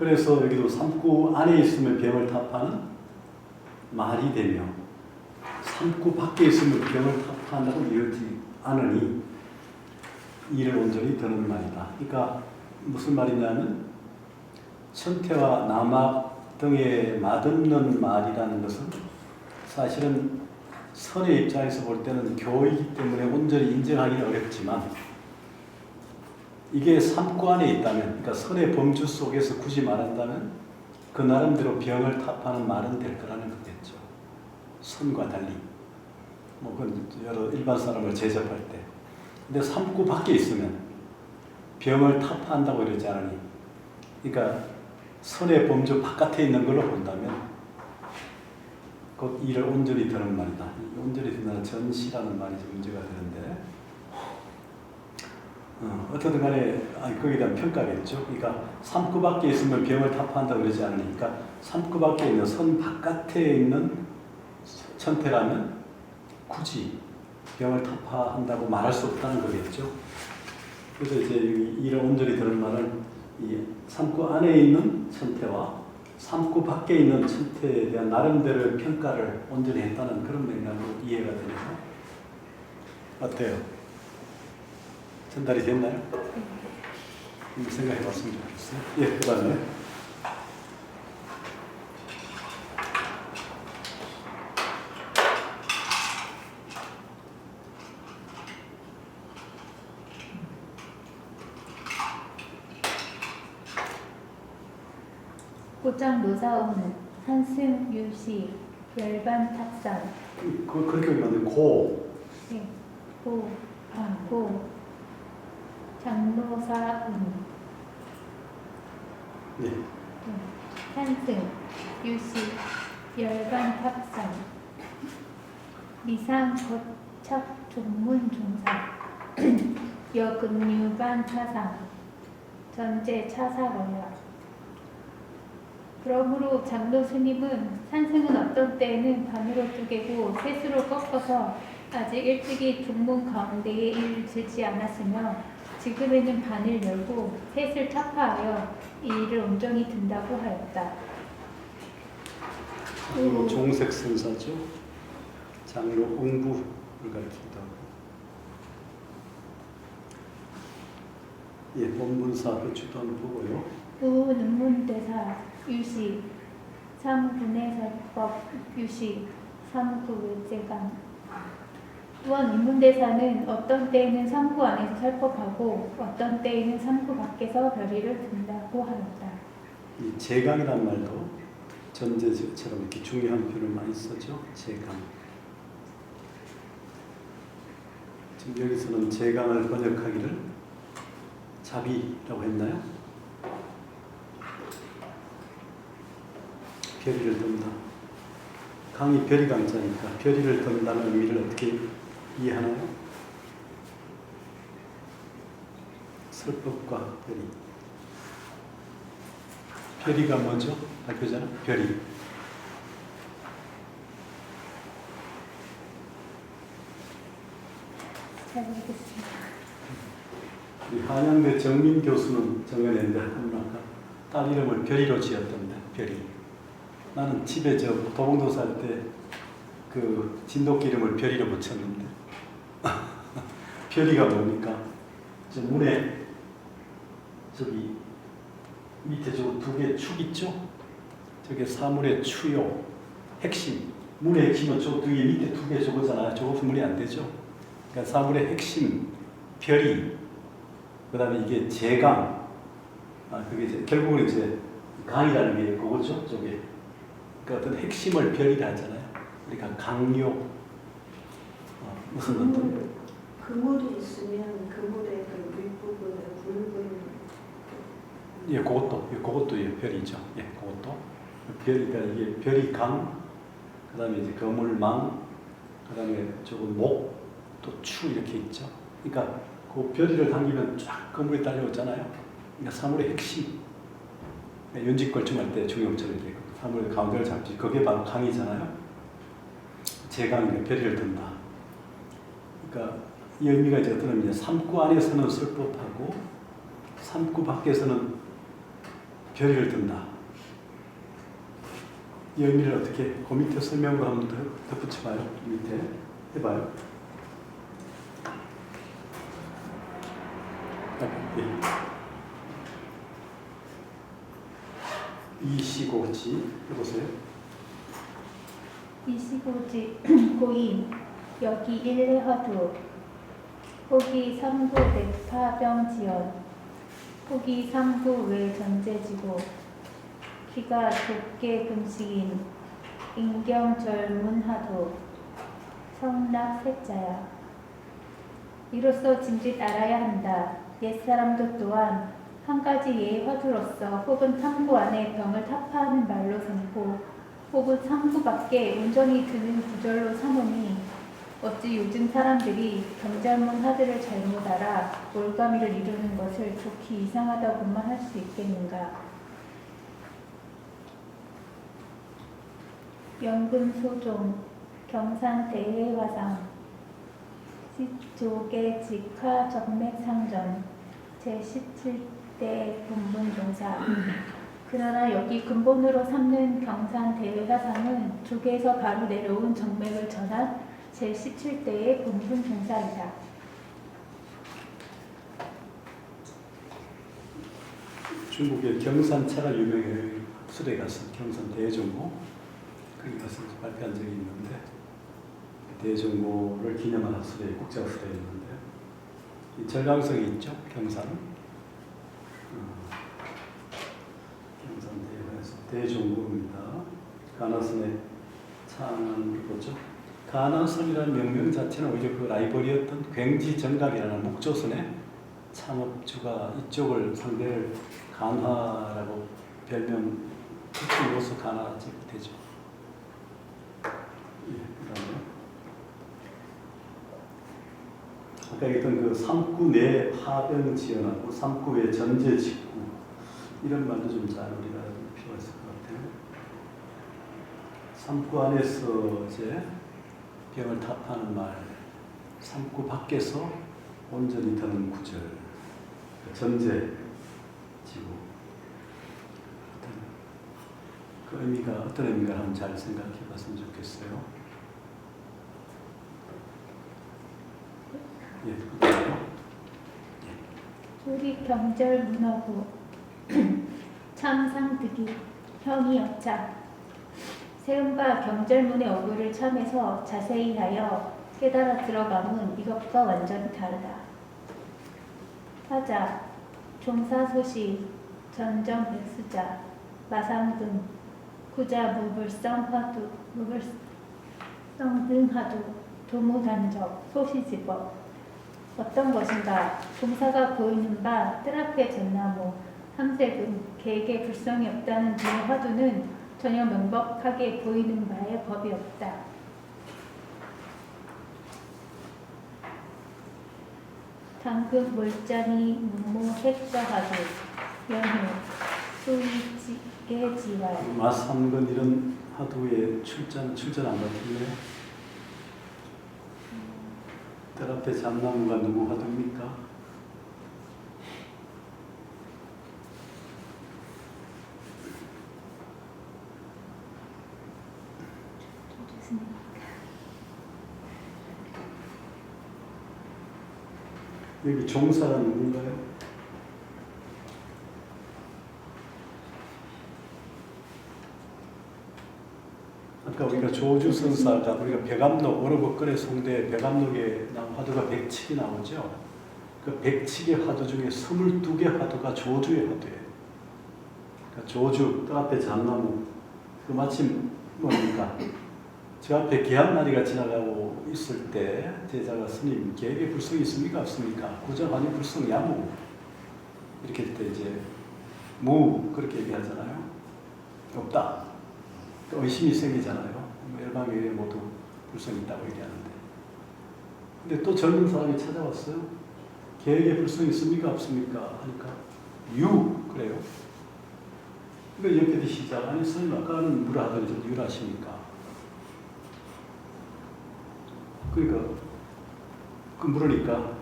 그래서 여기도 삼구 안에 있으면 병을 타파하는 말이 되며 삼구 밖에 있으면 병을 타파한다고 이르지 않으니 이를 온전히 드는 말이다. 그러니까 무슨 말이냐면 천태와 남악 등의 맛없는 말이라는 것은 사실은 선의 입장에서 볼 때는 교이기 때문에 온전히 인정하기는 어렵지만 이게 삼구 안에 있다면, 그러니까 선의 범주 속에서 굳이 말한다면 그 나름대로 병을 타파하는 말은 될 거라는 거겠죠. 선과 달리. 뭐 그건 여러 일반 사람을 제접할 때. 근데 삼구 밖에 있으면 병을 타파한다고 이러지 않으니, 그러니까 선의 범주 바깥에 있는 걸로 본다면 곧 이를 온전히 드는 말이다. 온전히 드는 전시라는 말이 좀 문제가 되는데 어떻든 간에 거기에 대한 평가겠죠. 그러니까 삼구 밖에 있으면 병을 타파한다고 그러지 않으니까 삼구 밖에 있는 선 바깥에 있는 천태라면 굳이 병을 타파한다고 말할 수 없다는 거겠죠. 그래서 이제 이를 온전히 드는 말은 이 삼구 안에 있는 천태와 삼구 밖에 있는 천태에 대한 나름대로의 평가를 온전히 했다는 그런 맥락으로 이해가 되네요. 어때요? 전달이 됐나요? 생각해 봤으면 좋겠어요. 예, 그 다음에. 고장 노사오는 산승 유시 열반 탑상. 그렇게 만든 고. 네. 고 장노사은. 네. 산승 유시 열반 탑상. 미상 거착 종문 종사. 여근유반 차상. 전제 차사거야. 그러므로 장로 스님은 산승은 어떤 때에는 반으로 쪼개고 셋으로 꺾어서 아직 일찍이 종문 가운데에 일을 들지 않았으며 지금에는 반을 열고 셋을 타파하여 이 일을 온전히 든다고 하였다. 장로 종색 선사죠. 장로 응부를 가리키기도 하고. 예, 본문사 그 주도는 보고요. 우는문대사 유시 삼군해설법 유시 삼구외제감. 또한 인문대사는 어떤 때에는 삼구 안에서 설법하고 어떤 때에는 삼구 밖에서 별의를 든다고 하였다. 이 제강이란 말도 전제처럼 이렇게 중요한 표현을 많이 쓰죠. 제강. 지금 여기서는 제강을 번역하기를 자비라고 했나요? 별의를 든다. 강이 별이 강자니까 별의를 든다는 의미를 어떻게 이해하나요? 설법과 별의. 별의가 뭐죠? 발표잖아. 별의. 잘 알겠습니다. 우리 한양대 정민 교수는 정연했는데 아까 딸 이름을 별이로 지었던데. 별이. 나는 집에 도봉도사 할 때 그 진돗개 이름을 별이로 붙였는데 별이가 뭡니까? 저 문에 저기 밑에 저거 두 개 축 있죠? 저게 사물의 추요 핵심. 문의 핵심은 저 뒤에 밑에 두 개 저거잖아요. 저거 분물이 안 되죠. 그러니까 사물의 핵심 별이. 그다음에 이게 제강. 그게 이제 결국은 이제 강이라는 게 그거죠. 저게. 그러니까 어떤 핵심을 별이라 하잖아요. 그러니까 강요. 무슨 어떤 그물이 있으면 그물의 그 윗부분에 굵은. 예, 그것도 예, 별이죠. 예, 그것도 별이니까 이게 별이 강, 그다음에 이제 거물망, 그다음에 저건 목, 또 추 이렇게 있죠. 그러니까 그 별이를 당기면 쫙 거물이 달려오잖아요. 그러니까 사물의 핵심. 연직걸춤할 때 중용처럼 이렇게 사물의 가운데를 잡지. 그게 바로 강이잖아요. 제강이니까 별이를 든다. 그러니까 이 의미가 이제 어떤 의미냐? 삼구 안에서는 설법하고 삼구 밖에서는 결의를 든다. 이 의미를 어떻게 그 밑에 설명으로 한번 덧붙여봐요. 밑에 해봐요. 이 시고지 해보세요. 이 시고지 고인 여기 일례화두 호기 삼구 대파병지연 호기 삼구 외전제지고 기가 좁게 금식인 인경절문하도 성락색자야. 이로써 짐짓 알아야 한다. 옛사람도 또한 한 가지 예의 화두로서 혹은 탐구 안에 병을 타파하는 말로 삼고 혹은 삼구 밖에 온전히 드는 구절로 삼으니 어찌 요즘 사람들이 경절문 하드를 잘못 알아 올가미를 이루는 것을 좋기 이상하다고만 할 수 있겠는가. 연금소종 경산대해화상 시조계 직화 정맥상전 제17대 본분종사. 그러나 여기 근본으로 삼는 경산대해화상은 조계에서 바로 내려온 정맥을 전한 제17대의 본분종사이다. 중국의 경산차가 유명해요. 수레 가서 경산 대종모 거기 가서 발표한 적이 있는데 대종모를 기념한 학술에 국제학술회였는데 이 절강성이 있죠. 경산은 경산대에서 대종모입니다. 가나선의 창을 보죠. 가나선이라는 명명 자체는 오히려 그 라이벌이었던 굉지정각이라는 목조선의 창업주가 이쪽을 상대를 간화라고 별명 특징으로서 간화지 되죠. 그다음에 아까 얘기했던 그 삼구 내 하병 지연하고 삼구 외 전제 직구 이런 말도 좀 잘 우리가 필요가 있을 것 같아요. 삼구 안에서 이제 병을 타파하는 말, 삼구 밖에서 온전히 드는 구절, 전제 지구. 그 의미가 어떤 의미가 한번 잘 생각해 봤으면 좋겠어요. 예, 그다음에 우리 경절 문어구 참상득이 형이 여차 세음과 경절문의 어구를 참해서 자세히 하여 깨달아 들어감은 이것과 완전히 다르다. 화자 종사소시 전정백수자 마상등 구자 무불성화두 무불성등하두 도무단적 소시집업 어떤 것인가? 종사가 보이는 바 뜰 앞의 전나무 삼색은 개에게 불성이 없다는 등의 화두는 전혀 명백하게 보이는 바에 법이 없다. 당근 몰자니 문모 색자하도 연휴 수이지의 지활 마삼근 이런 하도에 출전 안 같은데 뜰 앞에 잠나무가 누구 하도입니까? 여기 종사가 누군가요? 아까 우리가 조주선사가 우리가 백암록 오르곡거래 송대 백암록에 나온 화두가 100칙이 나오죠. 그 100칙의 화두 중에 22개 화두가 조주의 화두예요. 그러니까 조주, 그 앞에 잠나무, 그 마침 뭡니까? 저 앞에 개 한 마리가 지나가고 있을 때 제자가 스님, 개에게 불성이 있습니까? 없습니까? 구자관이 불성 야무 이렇게 할 때 이제 무 그렇게 얘기하잖아요. 없다. 또 의심이 생기잖아요. 열방에 모두 불성이 있다고 얘기하는데. 근데 또 젊은 사람이 찾아왔어요. 개에게 불성이 있습니까? 없습니까? 하니까 유 그래요. 그러니까 이렇게 시작. 아니 스님 아까는 뭐라 하더니 유라 하십니까? 그러니까 그 물으니까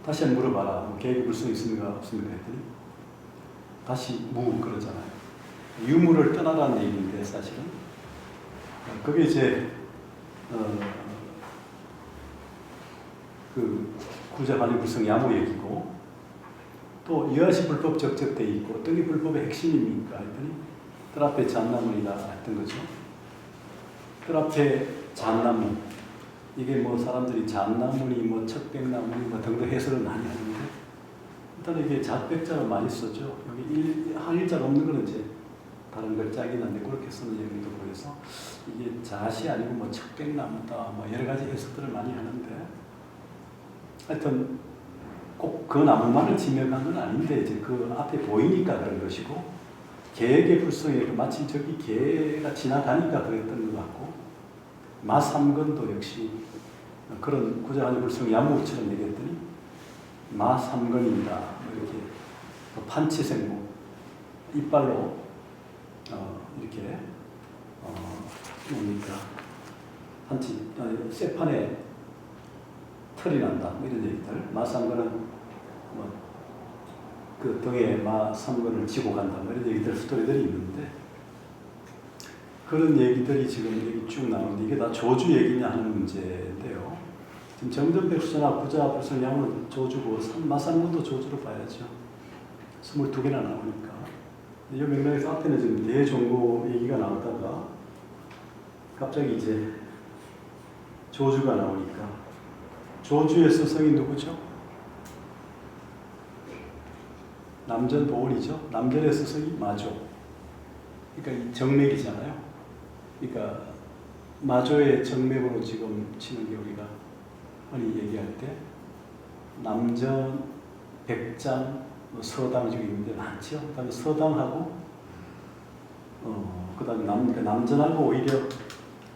다시 한번 물어봐라. 뭐 개에게 불성이 있습니까? 없습니까? 했더니 다시 무 그러잖아요. 유무를 떠나라는 얘기인데 사실은 그게 이제 그 구자반의 불성 야무 얘기고 또 이하시 불법 적적돼 있고 어떤 게 불법의 핵심입니까 했더니 뜰 앞에 잣나무이다 했던 거죠. 뜰 앞에 잣나무 이게 뭐 사람들이 잣나무니 뭐 척백나무니 뭐 등등 해설을 많이 하는데 일단 이게 잣백자로 많이 쓰죠. 여기 한 일자가 없는 거는 이제 다른 걸 짜긴 한데 그렇게 쓰는 얘기도 보여서 이게 잣이 아니고 뭐 척백나무다 뭐 여러 가지 해석들을 많이 하는데 하여튼 꼭 그 나무만을 지명한 건 아닌데 이제 그 앞에 보이니까 그런 것이고 개에게 불성에 마침 저기 개가 지나가니까 그랬던 것 같고 마삼건도 역시 그런 구자한의 불성 야무처럼 얘기했더니 마삼건입니다. 뭐 이렇게 판치생모 이빨로 이렇게 뭡니까 판치 쇠판에 털이 난다 뭐 이런 얘기들. 마삼건은 뭐 그 등에 마삼건을 지고 간다 뭐 이런 얘기들 스토리들이 있는데 그런 얘기들이 지금 여기 쭉 나오는데 이게 다 조주 얘기냐 하는 문제인데요. 지금 정전백수나 구자 불성 야무는 조주고 마삼건도 조주로 봐야죠. 22개나 나오니까. 이 맥락에서 앞에는 지금 대종고 얘기가 나오다가 갑자기 이제 조주가 나오니까 조주의 스승이 누구죠? 남전 보원이죠. 남전의 스승이 마조. 그러니까 이 정맥이잖아요. 그러니까 마조의 정맥으로 지금 치는 게 우리가 흔히 얘기할 때 남전, 백장, 뭐 서당 중에 있는데 많죠. 그다음에 서당하고 그다음에 남전하고 오히려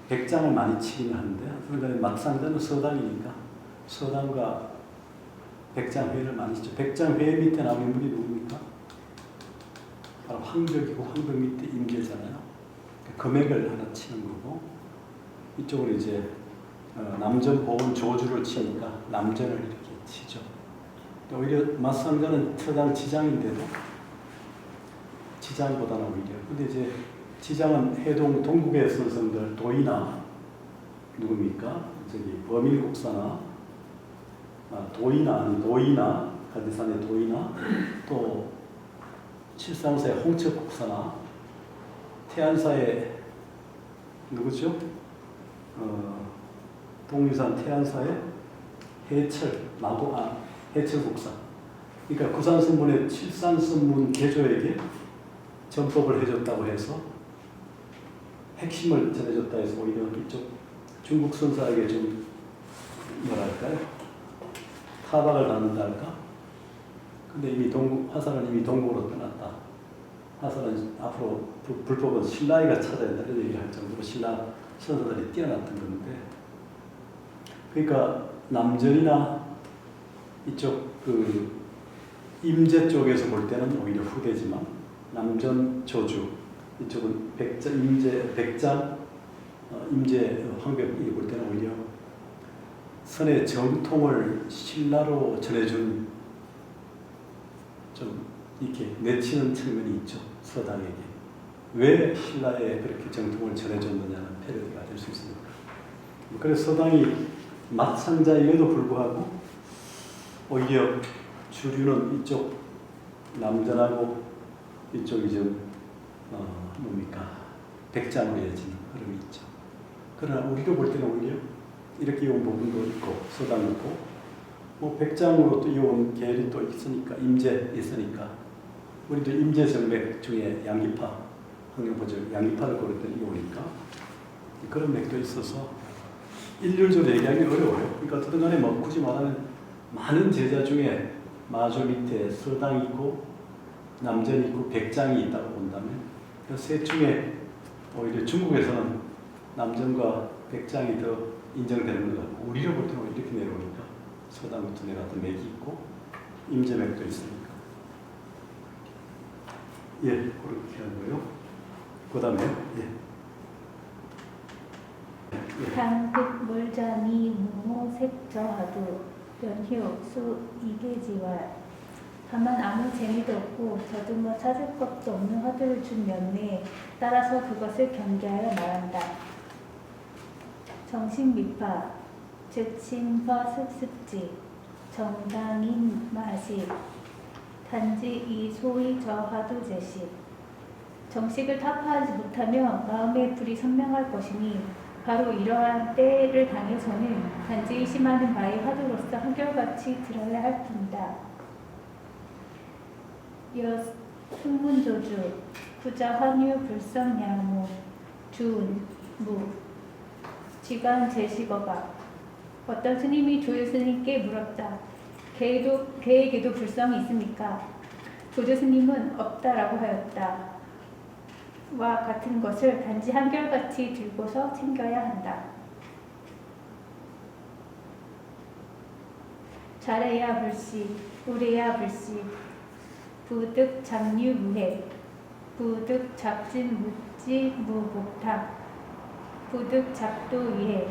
백장을 많이 치긴 하는데 그러니까 막상자는 서당이니까 서당과 백장회를 많이 치죠. 백장회 밑에 나오는 분이 누굽니까? 바로 황벽이고 황벽 밑에 임계잖아요. 금액을 하나 치는 거고 이쪽으로 이제 남전 보원 조주를 치니까 남전을 이렇게 치죠. 오히려 맞상자는 서당 지장인데도 지장보다는 오히려 근데 이제 지장은 해동 동국의 선성들 도이나 누굽니까? 저기 범일국사나 도이나 가디산의 도이나 또 칠상사의 홍척국사나 태안사의 누구죠? 동유산 태안사의 해철국사. 그러니까 구산선문의 칠산선문 개조에게 전법을 해줬다고 해서 핵심을 전해줬다 해서 오히려 이쪽 중국 선사에게 좀 뭐랄까요? 타박을 받는다 할까? 근데 이미 화살은 이미 동국으로 떠났다. 화살은 앞으로 불법은 신라이가 찾아야 된다 이런 얘기를 할 정도로 신라 선사들이 뛰어났던 건데 그러니까 남전이나 이쪽 그 임제 쪽에서 볼 때는 오히려 후대지만 남전 조주 이쪽은 백장 임제 황벽이 볼 때는 오히려 선의 정통을 신라로 전해준 좀 이렇게 내치는 측면이 있죠. 서당에게. 왜 신라에 그렇게 정통을 전해줬느냐는 패러디가 될 수 있습니다. 그래서 서당이 막상자임에도 불구하고 오히려 주류는 이쪽 남전하고 이쪽이 좀 뭡니까 백장으로 이어지는 흐름이 있죠. 그러나 우리가 볼 때는 오히려 이렇게 이온 부분도 있고 서당 있고 뭐 백장으로 또 이온 계열이 또 있으니까 임제 있으니까 우리도 임제 정맥 중에 양기파 황룡보절 양기파를 고를 때는 이오니까 그런 맥도 있어서 일률적으로 얘기하기 어려워요. 그러니까 어쨌든 간에 뭐 굳이 말하면 많은 제자 중에 마조 밑에 서당이 있고 남전이 있고 백장이 있다고 본다면 그 셋 중에 오히려 중국에서는 남전과 백장이 더 인정되는 것 같고 우리를 볼 때는 이렇게 내려오니까 서당부터 내려왔던 맥이 있고 임제맥도 있으니까 예 그렇게 하고요. 그 다음에 강극 물자미 무모 색저하두 연휴 수 이계지와 다만 아무 재미도 없고 더듬어 찾을 것도 없는 화두를 준 면에 따라서 그것을 경계하여 말한다. 정신미파, 즉심화 습습지, 정당인 마식, 단지 이 소위 저 화두 제식. 정식을 타파하지 못하며 마음의 불이 선명할 것이니 바로 이러한 때를 당해서는 단지 의심하는 바의 화두로서 한결같이 들어야 할 뿐이다. 여 승문조주 구자 환유 불성야무 주운 무 지간 제식어가 어떤 스님이 조유 스님께 물었다. 개에게도 불성이 있습니까? 조주 스님은 없다라고 하였다. 와 같은 것을 단지 한결같이 들고서 챙겨야 한다. 잘해야 불시, 우래야 불시, 부득 잡류 무해, 부득 잡진 묻지 무복탁, 부득 잡도 위해,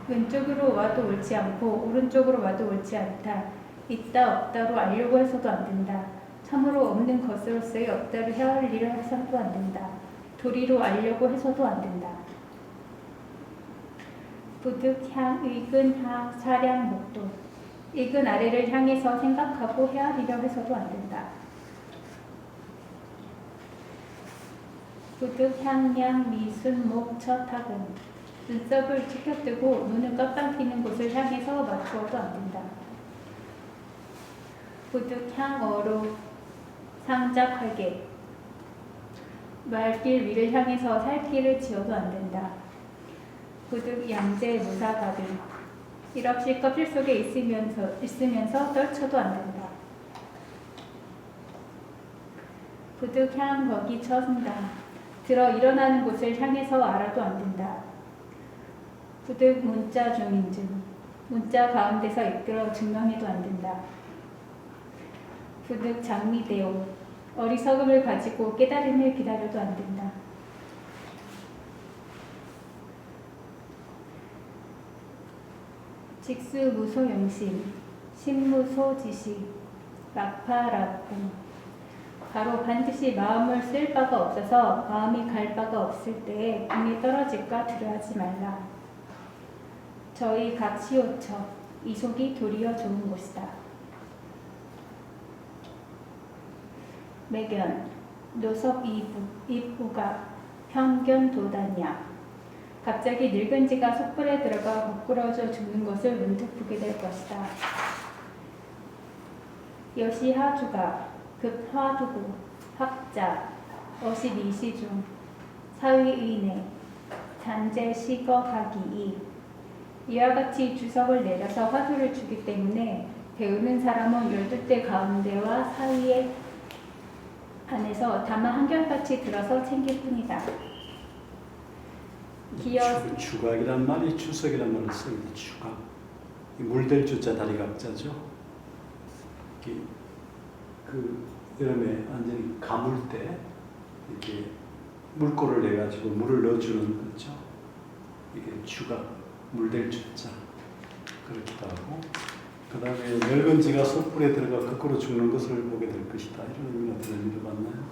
왼쪽으로 와도 옳지 않고 오른쪽으로 와도 옳지 않다. 있다 없다로 알려고 해서도 안 된다. 참으로 없는 것으로서의 없다를 헤아릴 일을 해서도 안 된다. 도리로 알려고 해서도 안 된다. 부득 향, 익은 향, 사량, 목도. 익은 아래를 향해서 생각하고 헤아리려 해서도 안 된다. 부득 향량, 미순, 목, 첫, 학은. 눈썹을 치켜뜨고 눈을 깜빡이는 곳을 향해서 맞추어도 안 된다. 부득 향어로 상작하게 말길 위를 향해서 살길을 지어도 안 된다. 부득 양재 무사가비 일없이 껍질 속에 있으면서 떨쳐도 안 된다. 부득 향 거기 처순다 들어 일어나는 곳을 향해서 알아도 안 된다. 부득 문자 중인증 문자 가운데서 이끌어 증명해도 안 된다. 부득 장미대오 어리석음을 가지고 깨달음을 기다려도 안 된다. 직수무소영심 신무소지식 락파락군 바로 반드시 마음을 쓸 바가 없어서 마음이 갈 바가 없을 때에 궁에 떨어질까 두려워하지 말라. 저희 각시오처 이속이 도리어 좋은 곳이다. 매견 노석 이부가 편견 도단야 갑자기 늙은지가 솥불에 들어가 부끄러져 죽는 것을 문득 보게 될 것이다. 여시하주가 급화두고 학자 어시니시중 사위의내 잔재시거하기이 이와 같이 주석을 내려서 화두를 주기 때문에 배우는 사람은 12대 가운데와 사이에 안에서 다만 한결같이 들어서 챙길 뿐이다. 주각이란 말이 주석이란 말을 씁니다. 주각. 물될 주자 다리 각자죠. 그 여름에 완전히 가물 때 이렇게 물꼬를 내 가지고 물을 넣어주는 거죠. 이게 주각, 물될 주자 그렇기도 하고. 그 다음에 늙은지가 솥불에 들어가 거꾸로 죽는 것을 보게 될 것이다. 이런 의미가 드는 의미도 맞나요?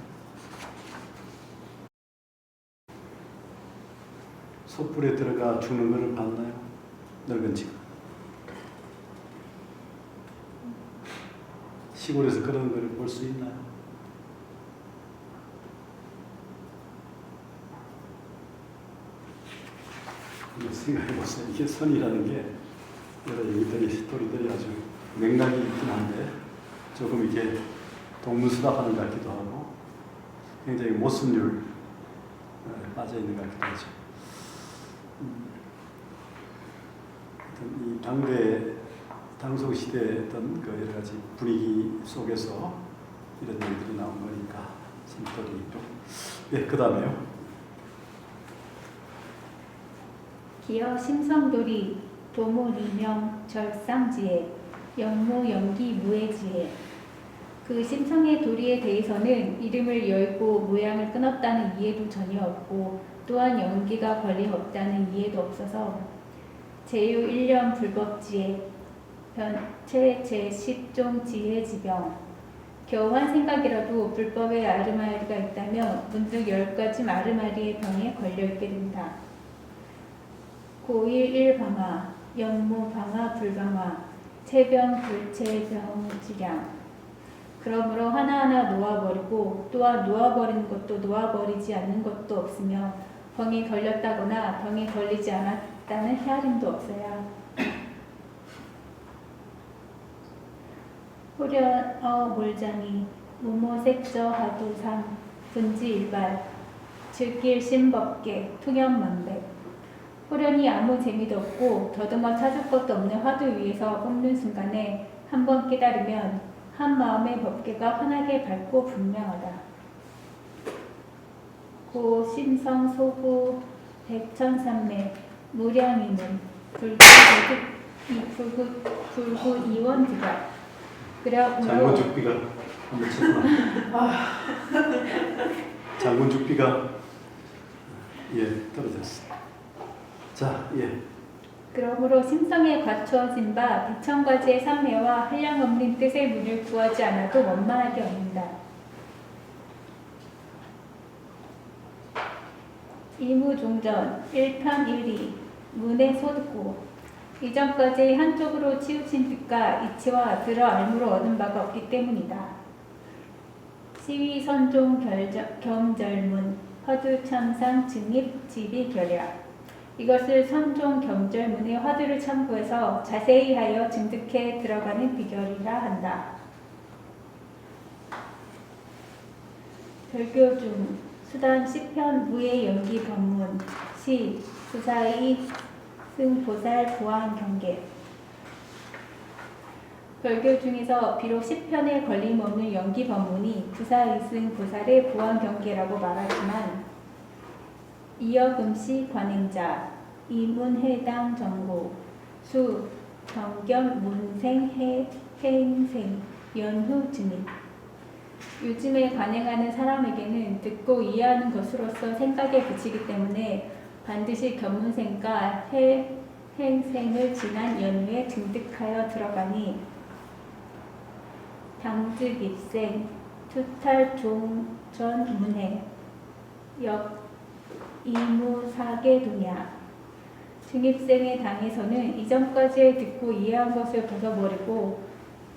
솥불에 들어가 죽는 것을 봤나요? 늙은지가. 시골에서 그런 걸 볼 수 있나요? 생각해 보세요. 이게 선이라는 게 여러 얘기들이 스토리들이 아주 맥락이 있긴 한데 조금 이게 동문수답하는 것 같기도 하고 굉장히 모순율 빠져 있는 것 같기도 하죠. 이 당대 당소 시대의 어떤 그 여러 가지 분위기 속에서 이런 얘기들이 나온 거니까 심도리 있고. 네, 그 다음에요. 기어 심성돌이 도모리명 절상지혜 영무 연기 무해지혜 그 심성의 도리에 대해서는 이름을 열고 모양을 끊었다는 이해도 전혀 없고 또한 연기가 권리 없다는 이해도 없어서 제유 1년 불법지혜 변체 제10종 지혜지병 겨우 한 생각이라도 불법의 아르마리가 있다면 문득 10가지 아르마리의 병에 걸려있게 된다. 고1 1방화, 영무방화 불방화, 체병 불체병 질량. 그러므로 하나하나 놓아버리고 또한 놓아버리는 것도 놓아버리지 않는 것도 없으며 병에 걸렸다거나 병에 걸리지 않았다는 헤아림도 없어야. 호련어 몰장이 무모색저 하도상 분지일발 즉길 신법계 통연만백. 호련이 아무 재미도 없고 더듬어 찾을 것도 없는 화두 위에서 뽑는 순간에 한번 깨달으면 한 마음의 법계가 환하게 밝고 분명하다. 고 심성 소부 백천삼매 무량이문 불구 이원드가. 그러므로 장군죽비가 한번 쳐봐. 장군죽비가 떨어졌어. 자, 그러므로 심성에 갖추어진 바 백천가지의 삼매와 한량없는 뜻의 문을 구하지 않아도 원만하게 얻는다. 이무종전 1편 1위 문의 소득고. 이전까지 한쪽으로 치우친 뜻과 이치와 들어 알무로 얻은 바가 없기 때문이다. 시위 선종 경절문 화두참상 증입 지비 결약. 이것을 선종 경절문의 화두를 참고해서 자세히 하여 증득해 들어가는 비결이라 한다. 별교 중 수단 10편 무의 연기 법문 시 부사의 승보살 부한 경계. 별교 중에서 비록 10편에 걸림없는 연기 법문이 부사의승 보살의 부한 경계라고 말하지만 이어금시 관행자 이문해당 정고 수 정겸 문생 해행생 연후 증인. 요즘에 관행하는 사람에게는 듣고 이해하는 것으로서 생각에 그치기 때문에 반드시 견문생과 해행생을 지난 연후에 증득하여 들어가니 당즉입생 투탈종전 문해 역 이무사계도냐. 증입생의 당에서는 이전까지 듣고 이해한 것을 벗어버리고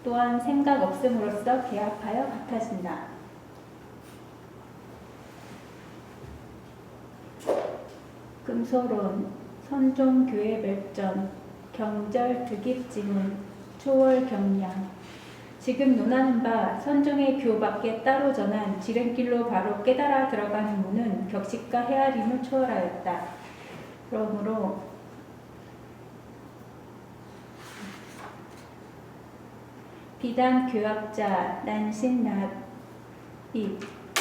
또한 생각 없음으로써 개합하여 같아진다. 금소론 선종교회 멸전 경절 득입지문 초월 경량. 지금 논하는 바 선종의 교밖에 따로 전한 지름길로 바로 깨달아 들어가는 문은 격식과 헤아림을 초월하였다. 그러므로 비단 교학자 난신납 이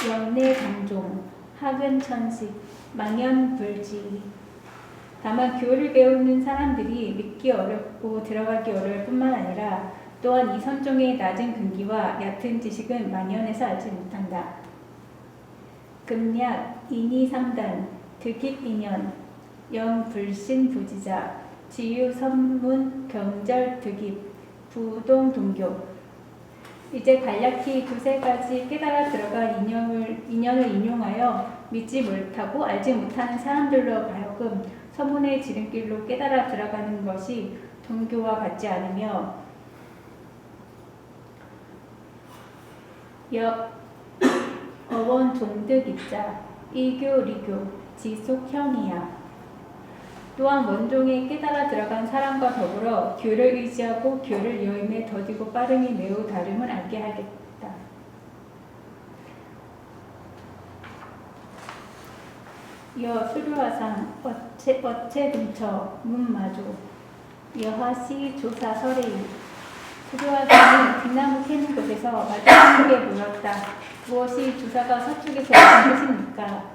영내 강종 학은 천식 망연불지. 다만 교를 배우는 사람들이 믿기 어렵고 들어가기 어려울 뿐만 아니라 또한 이 선종의 낮은 근기와 얕은 지식은 만연해서 알지 못한다. 금약 인이삼단 득입인연 영불신부지자 지유선문 경절 득입 부동동교. 이제 간략히 두세 가지 깨달아 들어간 인연을 인용하여 믿지 못하고 알지 못하는 사람들로 하여금 서문의 지름길로 깨달아 들어가는 것이 동교와 같지 않으며 어원 종득 입자 이교 리교 지속형이야. 또한 원종에 깨달아 들어간 사람과 더불어 교를 의지하고 교를 여임에 더디고 빠름이 매우 다름을 알게 하겠다. 여 수류화상 어체 근처 문마조 여하시 조사 설레이. 수류화상은 등나무 캐는 곳에서 마주치게 물었다. 무엇이 조사가 서쪽에서 오는 뜻입니까?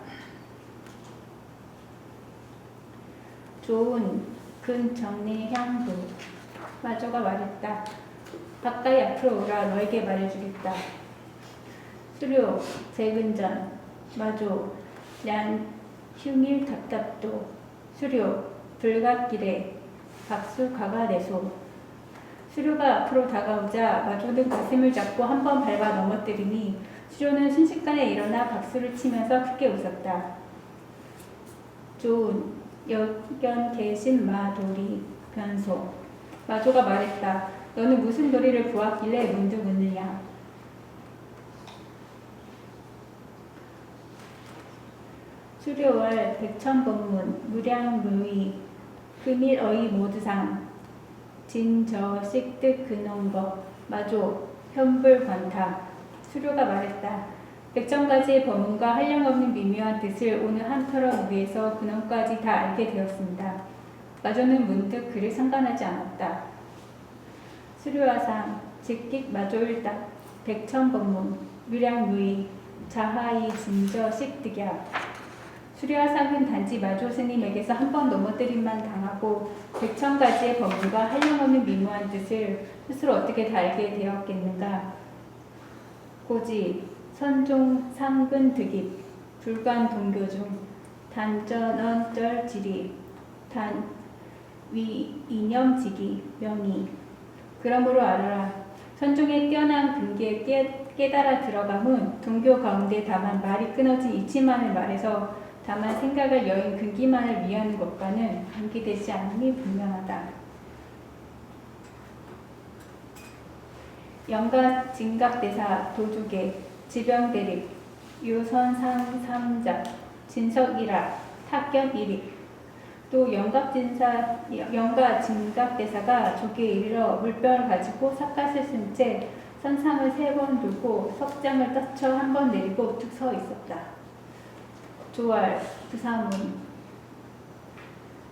좋은 근정내 향도. 마조가 말했다. 가까이 앞으로 오라. 너에게 말해주겠다. 수료 재근전. 마조 량 흉일 답답도. 수료 불갓길에 박수 가가내소. 수료가 앞으로 다가오자 마조는 가슴을 잡고 한 번 밟아 넘어뜨리니 수료는 순식간에 일어나 박수를 치면서 크게 웃었다. 존, 여견 계신 마돌이 변소. 마조가 말했다. 너는 무슨 도리를 보았길래 문득 웃느냐. 수료월 백천법문 무량무의 금일어의 모두상 진저식득 근원법 마조 현불관타. 수료가 말했다. 백천가지의 법문과 한량없는 미묘한 뜻을 오늘 한터러 위에서 근원까지 다 알게 되었습니다. 마조는 문득 그를 상관하지 않았다. 수료화상 직깃 마조일다 백천법문 무량무의 자하이 진저식득야. 수료화상은 단지 마조 스님에게서 한 번 넘어뜨림만 당하고 백천가지의 법문과 한량없는 미묘한 뜻을 스스로 어떻게 다 알게 되었겠는가. 고지 선종 상근 득입 불관 동교 중 단전언절 지리 단위 이념지기 명의. 그러므로 알아라. 선종의 뛰어난 근기에 깨달아 들어감은 동교 가운데 다만 말이 끊어진 이치만을 말해서 다만 생각을 여인 근기만을 위하는 것과는 관계되지 않음이 분명하다. 영가 진각대사 도주계 지병대립 유선상삼작 진석이라 탁견일입. 또 영가 진각대사가 조기에 이르러 물병을 가지고 삿갓을 쓴 채 선상을 3번 돌고 석장을 떠쳐 한 번 내리고 툭 서 있었다. 조알 부사문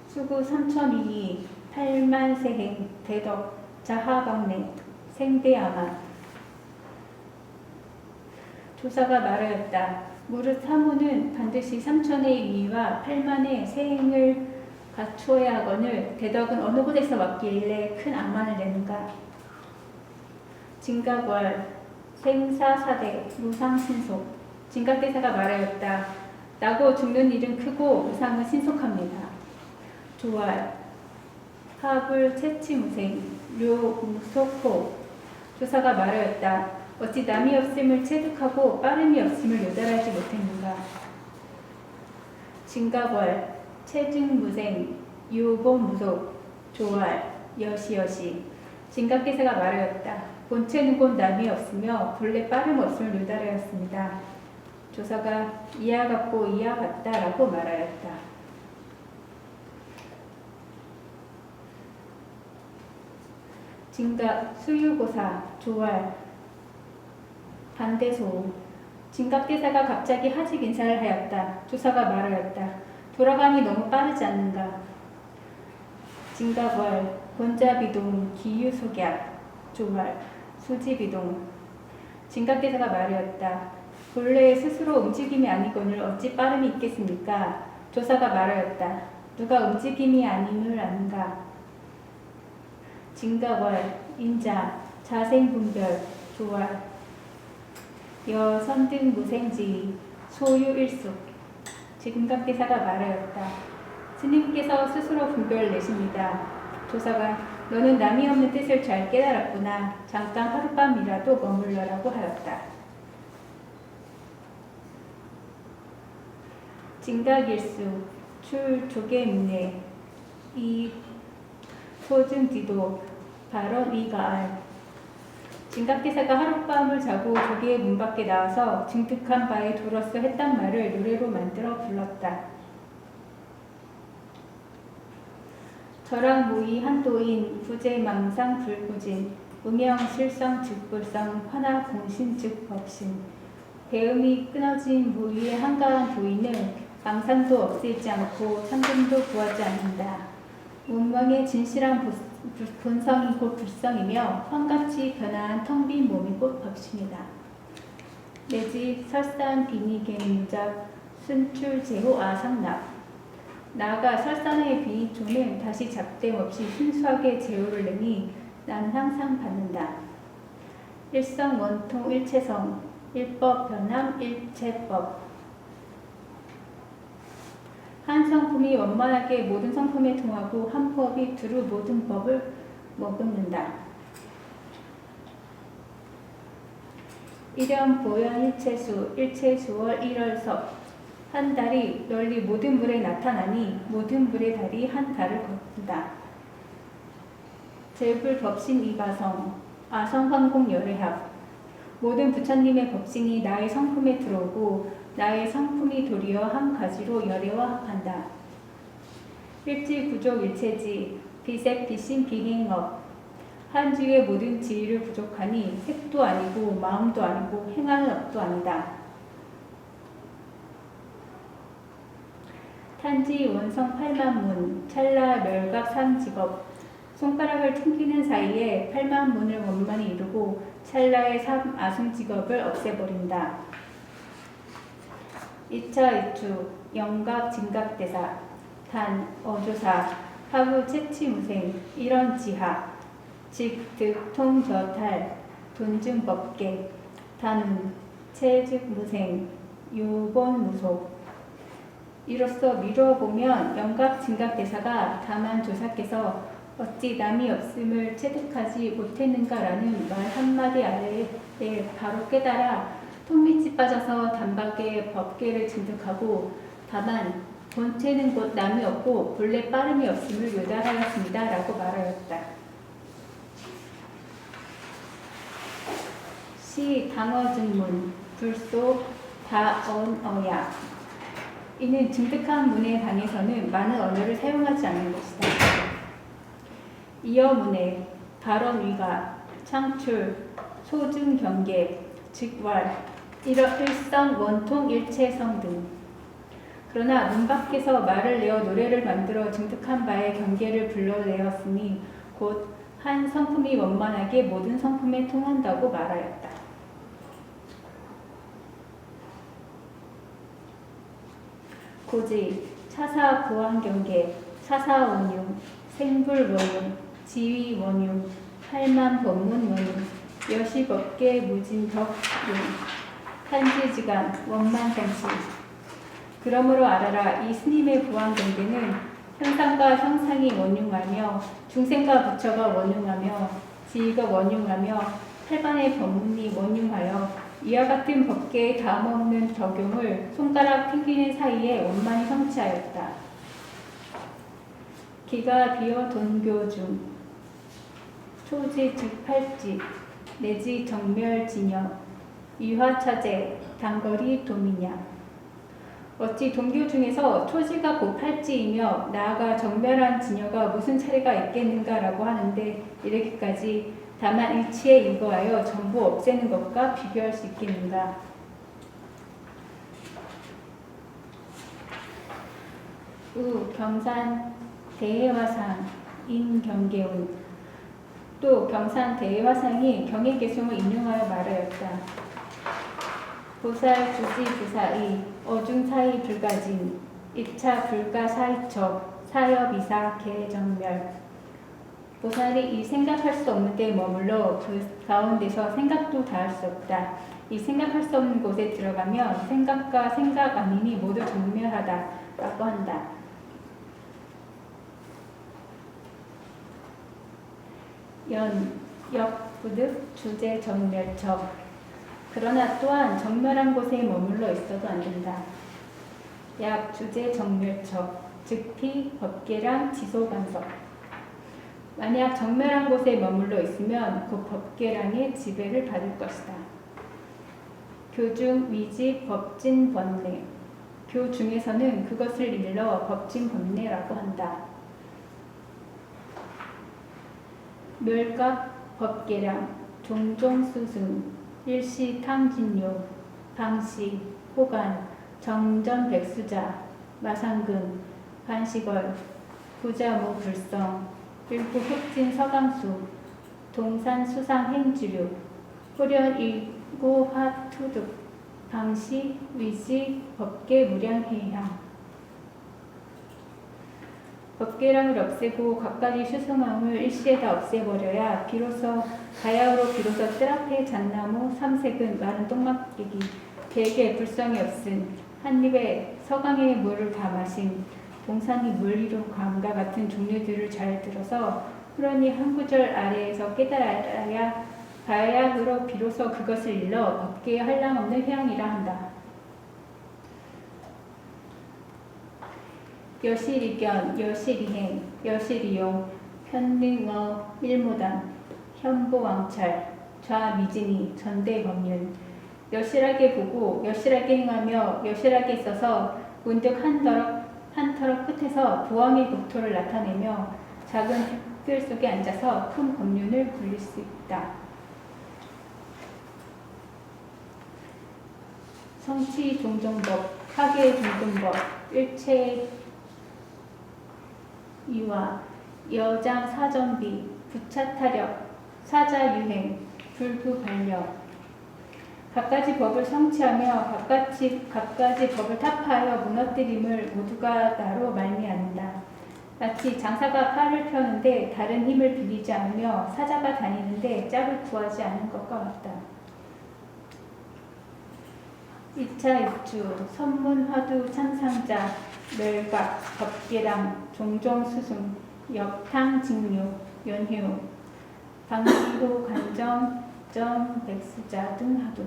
수구 3,002 8만세행 대덕 자하방내 생대아만. 조사가 말하였다. 무릇 사무는 반드시 3천의 위와 8만의 세행을 갖추어야 하거늘 대덕은 어느 곳에서 왔길래 큰 암만을 내는가. 진각월 생사사대 무상신속. 진각대사가 말하였다. 나고 죽는 일은 크고 무상은 신속합니다. 조알 하불 채치무생 료무속호. 조사가 말하였다. 어찌 남이 없음을 체득하고 빠름이 없음을 요달하지 못했는가. 진각월 체증무생 유보무속. 조알 여시여시. 진각대사가 말하였다. 본체는 곧 남이 없으며 본래 빠름 없음을 요달하였습니다. 조사가 이하 같고 이하 같다라고 말하였다. 진각 수유고사 조알 반대소. 진각대사가 갑자기 하직 인사를 하였다. 조사가 말하였다. 돌아감이 너무 빠르지 않는가. 진각월 권자비동 기유속약 조알 수지비동. 진각대사가 말하였다. 본래 스스로 움직임이 아니거늘 어찌 빠름이 있겠습니까? 조사가 말하였다. 누가 움직임이 아님을 아는가. 진각월 인자 자생분별 조알 여선등 무생지 소유일숙. 진각대사가 말하였다. 스님께서 스스로 분별을 내십니다. 조사가 너는 남이 없는 뜻을 잘 깨달았구나. 잠깐 하룻밤이라도 머물러라고 하였다. 진각일수 출조계문에 이 소증지도 발언 위가알. 진각대사가 하룻밤을 자고 조계의 문 밖에 나와서 증득한 바에 도로써 했단 말을 노래로 만들어 불렀다. 절왕무의 한도인 부재망상 불구진 음영실성 즉불성 화나공신 즉법신. 배음이 끊어진 무의의 한가한 도인은 망상도 없애지 않고 참금도 구하지 않는다. 운명의 진실한 본성이 곧 불성이며 황같이 변화한 텅 빈 몸이 곧 법심이다. 내지 설산 비니개무작 순출제호 아상납. 나아가 설산의 비니초는 다시 잡됨 없이 순수하게 제호를 내니 난 항상 받는다. 일성 원통 일체성 일법 변함 일체법. 한 성품이 원만하게 모든 성품에 통하고 한 법이 두루 모든 법을 머금는다. 일연 보현 일체수 일체수월 1월섭 한 달이 널리 모든 물에 나타나니 모든 물의 달이 한 달을 걷는다. 제불 법신 이가성 아성환공 열애합 모든 부처님의 법신이 나의 성품에 들어오고 나의 성품이 도리어 한 가지로 열애와 합한다. 일지 부족 일체지 비색 비신 비행업 한 주의 모든 지위를 부족하니 색도 아니고 마음도 아니고 행하는 업도 아니다. 탄지 원성 8만문 찰나 멸각 3직업 손가락을 튕기는 사이에 8만문을 원만히 이루고 찰나의 3아승직업을 없애버린다. 2차 이추 영각 진각대사 단 어조사 하부 채치무생 일원 지하 직득통저탈 돈증법계 단운 체즉무생 요본무속 이로써 미루어보면 영각 진각대사가 다만 조사께서 어찌 남이 없음을 체득하지 못했는가라는 말 한마디 아래에 바로 깨달아 톱밑이 빠져서 단박에 법계를 증득하고 다만 본체는 곧 남이 없고 본래 빠름이 없음을 요달하였습니다. 라고 말하였다. 시 당어증문 불소 다언어야 이는 증득한 문에 관해서는 많은 언어를 사용하지 않는 것이다. 이어문에 발언위가 창출 소증경계 직왈 일성 원통 일체성 등 그러나 문 밖에서 말을 내어 노래를 만들어 증득한 바의 경계를 불러내었으니 곧 한 성품이 원만하게 모든 성품에 통한다고 말하였다. 고지 차사 보안경계 사사원융 생불원융 지위원융 팔만법문원융 여시법계 무진덕용 탄지지간 원만성시 그러므로 알아라. 이 스님의 보안경계는 현상과 형상이 원융하며 중생과 부처가 원융하며 지위가 원융하며 팔반의 법문이 원융하여 이와 같은 법계의 다음없는 적용을 손가락 튕기는 사이에 원만히 성취하였다. 기가 비어 돈교 중 초지 즉 팔지 내지 정멸 진여 유화차제 단거리 도미냐 어찌 동교 중에서 초지가 곧 팔지이며 나아가 정멸한 진여가 무슨 차례가 있겠는가라고 하는데 이르기까지 다만 일치에 인거하여 전부 없애는 것과 비교할 수 있겠는가. 우 경산 대해화상 인경계운 또 경산 대해화상이 경의계승을 인용하여 말하였다. 보살 주지 부사의 어중사의 불가진 입차 불가 사이척 사여비사 개정멸 보살이 이 생각할 수 없는 데 머물러 그 가운데서 생각도 다할 수 없다. 이 생각할 수 없는 곳에 들어가면 생각과 생각 아니니 모두 정멸하다 라고 한다. 연, 역, 부득, 주제, 정멸척 그러나 또한 정멸한 곳에 머물러 있어도 안 된다. 약, 주제, 정멸척 즉피, 법계랑, 지소간섭 만약 정멸한 곳에 머물러 있으면 그 법계랑의 지배를 받을 것이다. 교중, 위지, 법진, 번뇌 교 중에서는 그것을 일러 법진, 번뇌라고 한다. 멸각, 법계량, 종종수승, 일시탕진요, 방시, 호간, 정전백수자, 마상근, 반시걸, 부자모 불성, 일부 흑진 서강수, 동산 수상 행주류, 호련 일고화 투득, 방시, 위지, 법계 무량해향 법계량을 없애고 각가지 수승함을 일시에 다 없애버려야 비로소 가야으로 비로소 뜰 앞에 잣나무 삼색은 마른 똥막대기 개에게 불성이 없은 한 입에 서강의 물을 다 마신 동산이 물리로 감과 같은 종류들을 잘 들어서 그러니 한 구절 아래에서 깨달아야 바야흐로 비로소 그것을 일러 법계에 한량없는 회양이라 한다. 여실이견, 여실이행, 여실이용, 편등어, 일모단, 현보왕찰, 좌미진이, 전대법륜. 여실하게 보고 여실하게 행하며 여실하게 있어서 문득 한 터럭 끝에서 부왕의 국토를 나타내며 작은 댓글 속에 앉아서 큰 법륜을 굴릴 수 있다. 성치 종종법, 하계 종종법, 일체 이와 여장 사전비, 부차타력, 사자유행, 불부반력. 갖가지 법을 성취하며 갖가지 법을 타파하여 무너뜨림을 모두가 나로 말미암는다. 마치 장사가 팔을 펴는데 다른 힘을 빌리지 않으며 사자가 다니는데 짝을 구하지 않은 것과 같다. 1차 입주, 선문 화두 참상자, 멸각, 법계랑, 종종수승, 역탕 직류, 연휴, 방기호 간정, 점, 백수자 등 하두.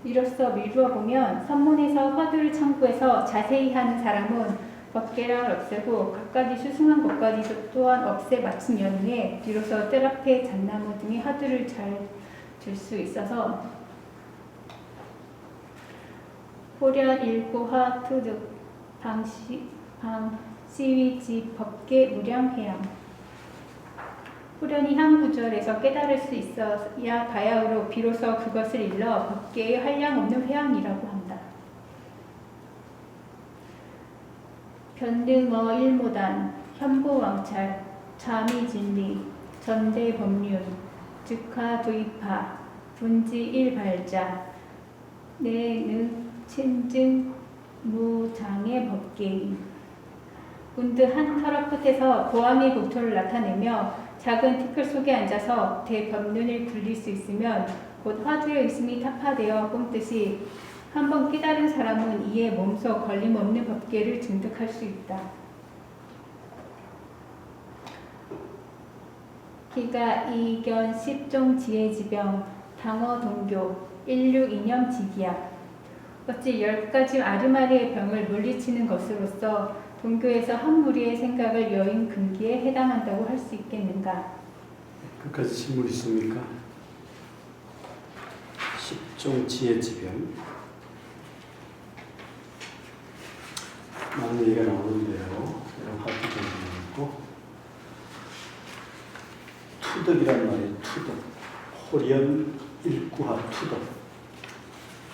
이로써 미루어 보면 선문에서 화두를 참고해서 자세히 하는 사람은 법계랑을 없애고 각각이 수승한 것까지도 또한 없애 마친 연후에 비로소 뜰 앞에 잣나무 등의 화두를 잘 줄 수 있어서 호련 일고하 투득 방시위지 법계 무량해양. 호련이 한 구절에서 깨달을 수 있어야 바야흐로 비로소 그것을 일러 법계의 한량없는 회양이라고 한다. 변등어 일모단, 현보왕찰, 자미진리, 전대법륜, 즉하도입하, 분지일발자, 내능 친증 무장의 법계의. 문득 한 터럭 끝에서 보암의 국토를 나타내며 작은 티끌 속에 앉아서 대법륜을 굴릴 수 있으면 곧 화두의 의심이 타파되어 꿈듯이 한번 깨달은 사람은 이에 몸소 걸림없는 법계를 증득할 수 있다. 기가 이견 10종 지혜지병 당어 동교 16이념 지기약. 어찌 10가지 아르마리의 병을 물리치는 것으로서 동교에서 한 무리의 생각을 여인 금기에 해당한다고 할 수 있겠는가? 끝까지 질문 있습니까? 10종 지혜지병. 많은 얘기가 나오는데요. 여러 화두 좀 있고 투덕이란 말이에요. 투덕. 호련 일구하 투덕.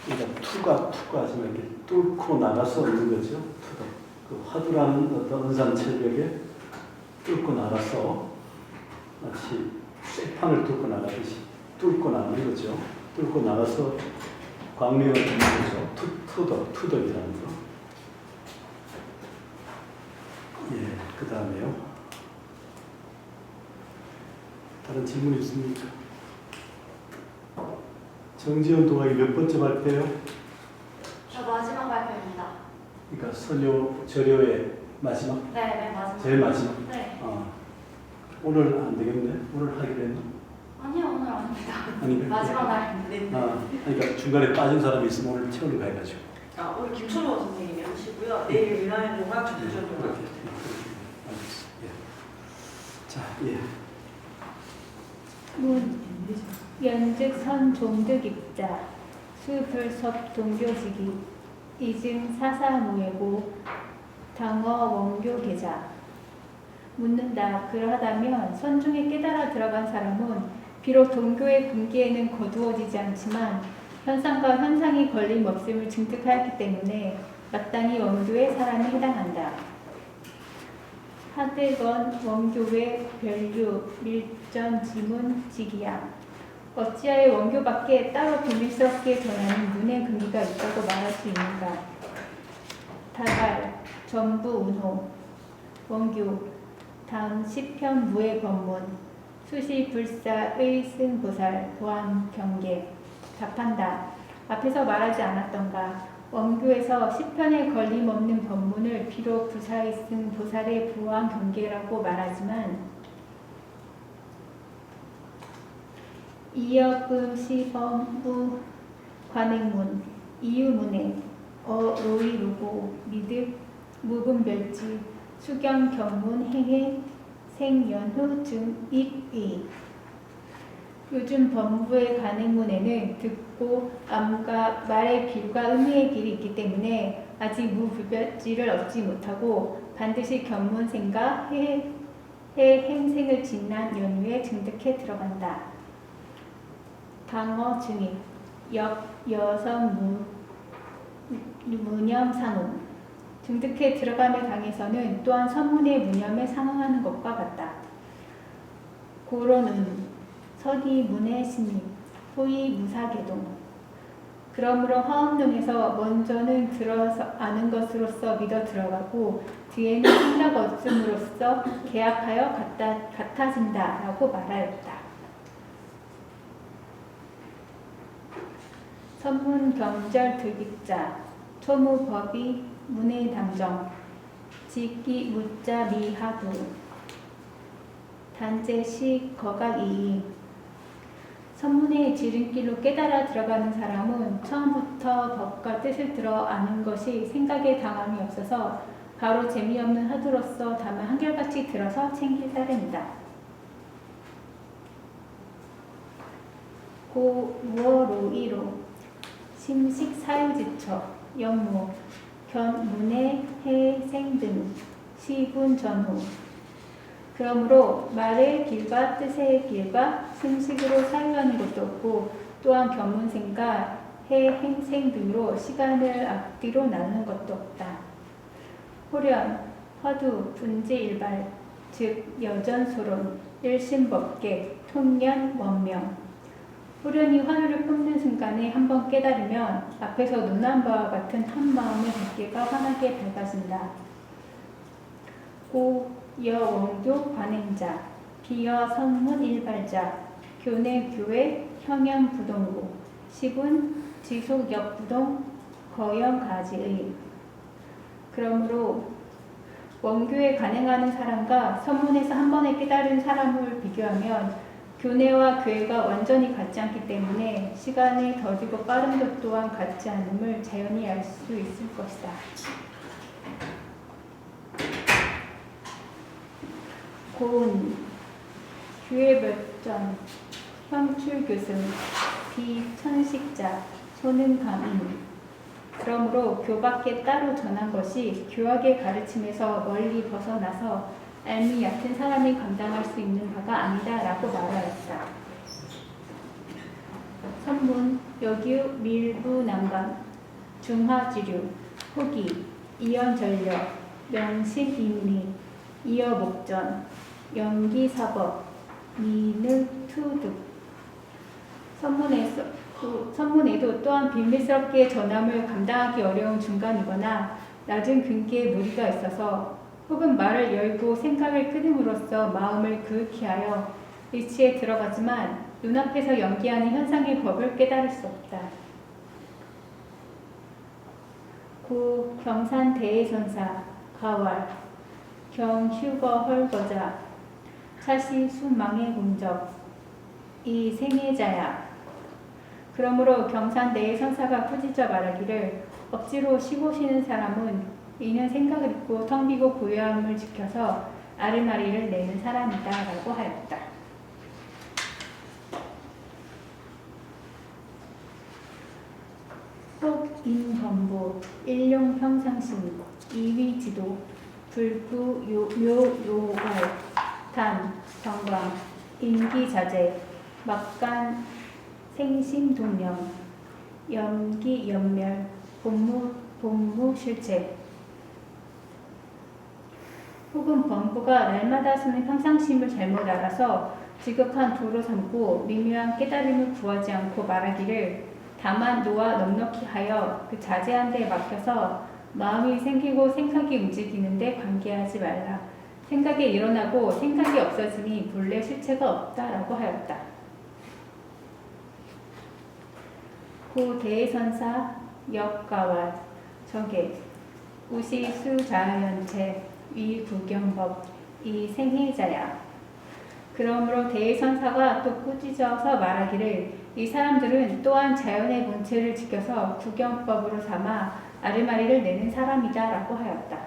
그러니까 투가 하지만 이렇게 뚫고 나가서 있는 거죠. 투덕. 그 화두라는 어떤 은산철벽에 뚫고 나가서 마치 쇠판을 뚫고 나가듯이 뚫고 나가는 거죠. 뚫고 나가서 광명을 듣는 거죠. 투덕이라는 거. 예, 그 다음에요. 다른 질문 있습니까? 정지현 동아리 몇 번째 발표요? 저 마지막 발표입니다. 그러니까 설교 절요의 마지막? 네, 마지막. 제일 마지막? 네. 오늘 안 되겠네? 오늘 하기로 했나? 아니요, 오늘 아닙니다. 아닌가요? 마지막 날입니다. 그러니까 중간에 빠진 사람이 있으면 오늘 채우는 거 해가지고. 오늘 김철호 선생님이 하시고요. 내일 민하연 동학 주전 동학. 알겠습니다. 자, 예. 연즉선 종득입자 수불섭 동교지기 이증 사사무예고 당어 원교계자. 묻는다. 그러하다면 선중에 깨달아 들어간 사람은 비록 동교의 금기에는 거두어지지 않지만 현상과 현상이 걸림없음을 증득하였기 때문에 마땅히 원교의 사람에 해당한다. 하대건 원교의 별류 밀전 지문 지기야. 어찌하여 원교밖에 따로 비밀 수 없게 전하는 문의 금기가 있다고 말할 수 있는가? 다발 전부 운호 원교 다음 시편 무의 법문 수시 불사 의승보살 도함 경계. 답한다. 앞에서 말하지 않았던가? 원교에서 시편에 걸림없는 법문을 비록 부사의승 보살의 부왕 경계라고 말하지만 이여금 시범무 관행문 이유문해 어로이로고 미득 묵은별지 수경 경문 행해 생연후 증입의 요즘 법무부의 관행문에는 듣고 암과 말의 길과 의미의 길이 있기 때문에 아직 무분별지를 얻지 못하고 반드시 견문생과 행생을 지난 연후에 증득해 들어간다. 방어 증입 여성 무념 상응 증득해 들어감의 당에서는 또한 선문의 무념에 상응하는 것과 같다. 고론은 서기 문의 신입 소위 무사계동 그러므로 화엄론에서 먼저는 들어서 아는 것으로서 믿어 들어가고 뒤에는 생각 없음으로써 계약하여 같아진다 라고 말하였다. 선문 경절 득입자 초무법이 문의 담정 직기 무자 미하부 단제시 거각이임 선문의 지름길로 깨달아 들어가는 사람은 처음부터 법과 뜻을 들어 아는 것이 생각에 당함이 없어서 바로 재미없는 화두로서 다만 한결같이 들어서 챙길 따름이다. 고무어로이로 심식 사유지처 영무 견문의 해생 등 시분 전후 그러므로 말의 길과 뜻의 길과 심식으로 사유하는 것도 없고 또한 견문생과 해행생 등으로 시간을 앞뒤로 나누는 것도 없다. 호련, 화두, 분지일발, 즉 여전소론, 일심법계, 통년, 원명 호련이 화두를 뿜는 순간에 한번 깨달으면 앞에서 논한 바와 같은 한 마음의 법계가 환하게 밝아진다. 여원교 관행자, 비여 선문 일발자, 교내 교회 형연 부동고, 시분 지속 역부동 거연 가지의 그러므로 원교에 관행하는 사람과 선문에서 한 번에 깨달은 사람을 비교하면 교내와 교회가 완전히 같지 않기 때문에 시간의 더디고 빠른 것 또한 같지 않음을 자연히 알 수 있을 것이다. 고운, 교회별전, 형출교승, 비천식자, 소능감인 그러므로 교밖에 따로 전한 것이 교학의 가르침에서 멀리 벗어나서 알미 얕은 사람이 감당할 수 있는 바가 아니다 라고 말하였다. 선문, 여규, 밀부, 난방, 중화지류, 호기, 이연전력, 명식인리, 이어목전, 연기사법, 미륵투득 선문에도 또한 비밀스럽게 전함을 감당하기 어려운 중간이거나 낮은 근기에 무리가 있어서 혹은 말을 열고 생각을 끊음으로써 마음을 그윽히 하여 의치에 들어가지만 눈앞에서 연기하는 현상의 법을 깨달을 수 없다. 고 경산 대해선사 가왈 경휴거 헐거자 차시 수망의 공적 이 생애자야 그러므로 경산 대해선사가 꾸짖어 말하기를 억지로 쉬고 쉬는 사람은 이는 생각을 잊고 텅 비고 고요함을 지켜서 아르마리를 내는 사람이다 라고 하였다. 혹인범부 일용평상심 이위지도 불구 묘요월 단 정광 인기자재 막간 생심동령 염기연멸 본무실체 혹은 범부가 날마다 쓰는 평상심을 잘못 알아서 지극한 도로 삼고 미묘한 깨달음을 구하지 않고 말하기를 다만 노와 넉넉히 하여 그 자제한 데에 맡겨서 마음이 생기고 생각이 움직이는데 관계하지 말라. 생각이 일어나고 생각이 없어지니 본래 실체가 없다라고 하였다. 고 대해선사 역가와 적에 우시수자연체 위구경법 이 생해자야. 그러므로 대의선사가 또 꾸짖어서 말하기를 이 사람들은 또한 자연의 본체를 지켜서 구경법으로 삼아 아르마리를 내는 사람이다 라고 하였다.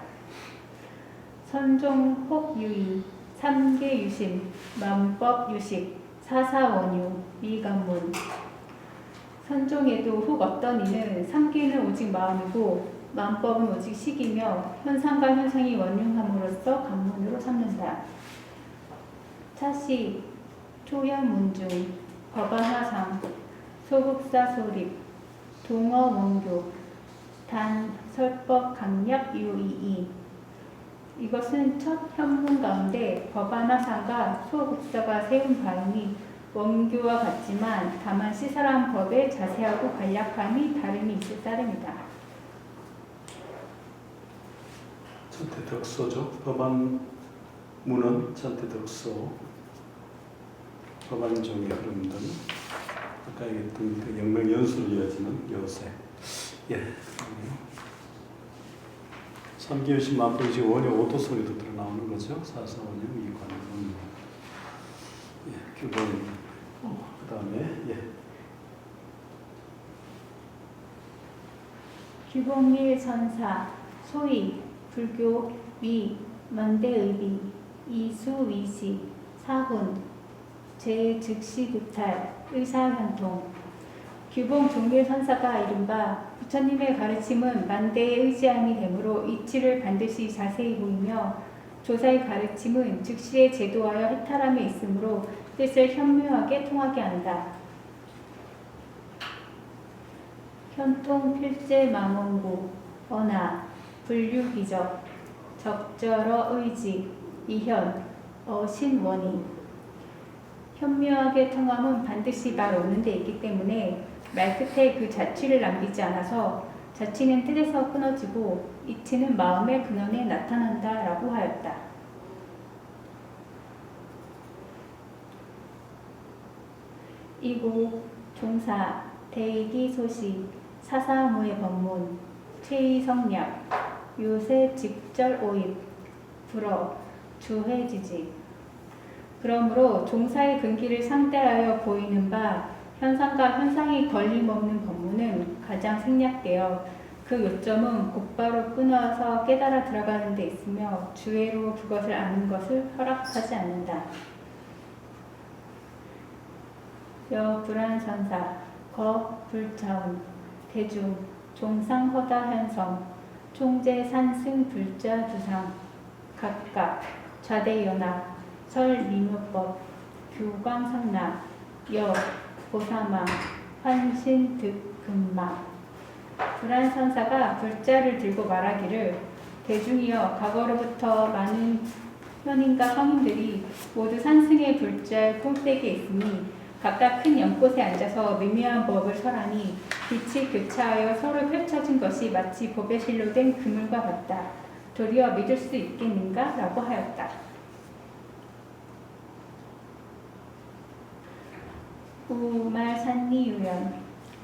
선종혹유의, 삼계유심, 만법유식, 사사원유, 미간문. 선종에도 혹 어떤 이는 삼계는 오직 마음이고 만법은 오직 식이며 현상과 현상이 원흉함으로써 간문으로 삼는다. 차시, 초현문중, 법안화상, 소국사소립, 동어원교, 단, 설법, 강약, 유이이. 이것은 첫 현문 가운데 법안화상과 소국사가 세운 바이니 원교와 같지만 다만 시사한 법의 자세하고 간략함이 다름이 있을 따름이다. 전태덕소죠. 법안문은 전태덕소, 법안종의 흐름들, 아까 얘기했던 그 영명연수를 이어지는 요새. 예. 삼계유심 만법유식 원효 오도소리도 들어 나오는 거죠. 사사원효 이관원. 예, 규본. 그다음에 예. 규봉일 선사, 소위, 불교, 위, 만대의비, 이수위시, 사훈, 제즉시구탈, 의사현통. 규봉 종일 선사가 이른바 부처님의 가르침은 만대에 의지함이 되므로 이치를 반드시 자세히 보이며 조사의 가르침은 즉시에 제도하여 해탈함에 있으므로 뜻을 현묘하게 통하게 한다. 현통 필제 망원고, 언하, 불유기적, 적절어 의지, 이현, 어신원이. 현묘하게 통함은 반드시 말 없는 데 있기 때문에 말 끝에 그 자취를 남기지 않아서 자취는 뜻에서 끊어지고 이치는 마음의 근원에 나타난다 라고 하였다. 이고 종사, 대기소시, 사사무의 법문, 최의성략, 요새 직절 오입, 불어, 주회지지. 그러므로 종사의 근기를 상대하여 보이는 바 현상과 현상이 걸림없는 법문은 가장 생략되어 그 요점은 곧바로 끊어서 깨달아 들어가는 데 있으며 주외로 그것을 아는 것을 허락하지 않는다. 여 불안선사, 거 불차운, 대중, 종상허다 현성, 총재 산승 불자 두상, 각각, 좌대연합, 설미묘법, 교광상나, 여, 보사마, 환신득금마. 불안선사가 불자를 들고 말하기를 대중이여 과거로부터 많은 현인과 성인들이 모두 산승의 불자의 꼭대기에 있으니 각각 큰 연꽃에 앉아서 미묘한 법을 설하니 빛이 교차하여 서로 펼쳐진 것이 마치 법에 실로 된 그물과 같다. 도리어 믿을 수 있겠는가? 라고 하였다. 우말산리유연,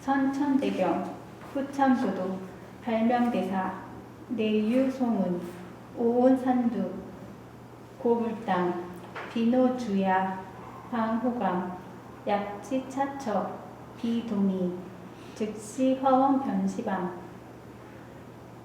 선천대경, 후참도도, 발명대사, 내유송은, 오온산두, 고불당, 비노주야, 방호강, 약지차처, 비동이, 즉시 화원변시방.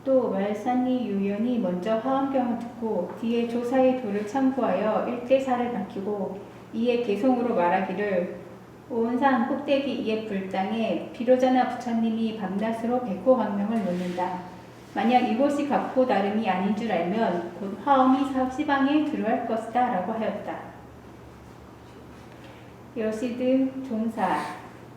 또 말산리 유연이 먼저 화원경을 듣고 뒤에 조사의 도를 참고하여 일대사를 밝히고 이에 개송으로 말하기를 오온산 꼭대기 이에 불당에 비로자나 부처님이 밤낮으로 백호광명을 놓는다. 만약 이곳이 각호 나름이 아닌 줄 알면 곧 화엄이 시방에 들어갈 것이다 라고 하였다. 여시드 종사,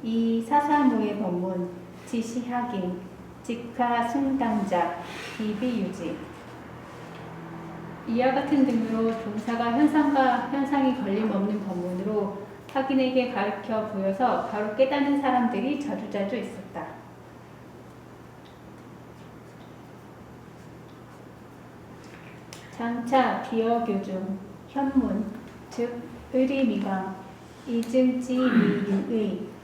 이 사사무의 법문, 지시하긴, 직하 승당자, 비비유지. 이와 같은 등으로 종사가 현상과 현상이 걸림없는 법문으로 하긴에게 가르쳐 보여서 바로 깨닫는 사람들이 자주자주 있었다. 장차 비어교중, 현문, 즉 의리미광, 이증지미인의.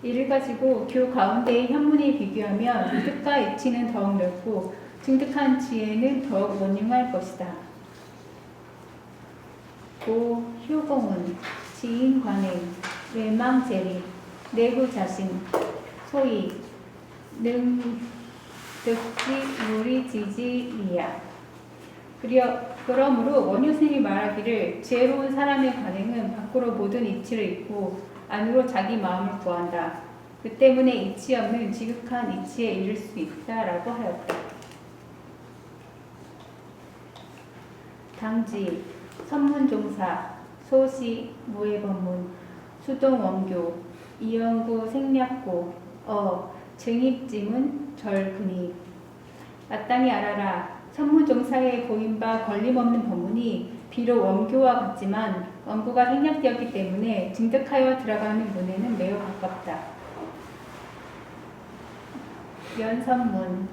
이를 가지고 교 가운데의 현문에 비교하면 뜻과 이치는 더욱 넓고 증득한 지혜는 더욱 원흉할 것이다. 고 효공은 지인관행 외망재리 내부자신 소위 능득지 무리지지이야. 그러므로 원효 스님이 말하기를 지혜로운 사람의 관행은 밖으로 모든 이치를 잊고 안으로 자기 마음을 구한다. 그 때문에 이치 없는 지극한 이치에 이를 수 있다라고 하였다. 당지, 선문종사, 소시, 무해법문, 수동원교, 이영구, 생략고, 증입지문, 절근이. 마땅히 알아라. 선문종사에 보인 바 걸림없는 법문이 비록 원교와 같지만 원고가 생략되었기 때문에 증득하여 들어가는 문에는 매우 가깝다. 연선문,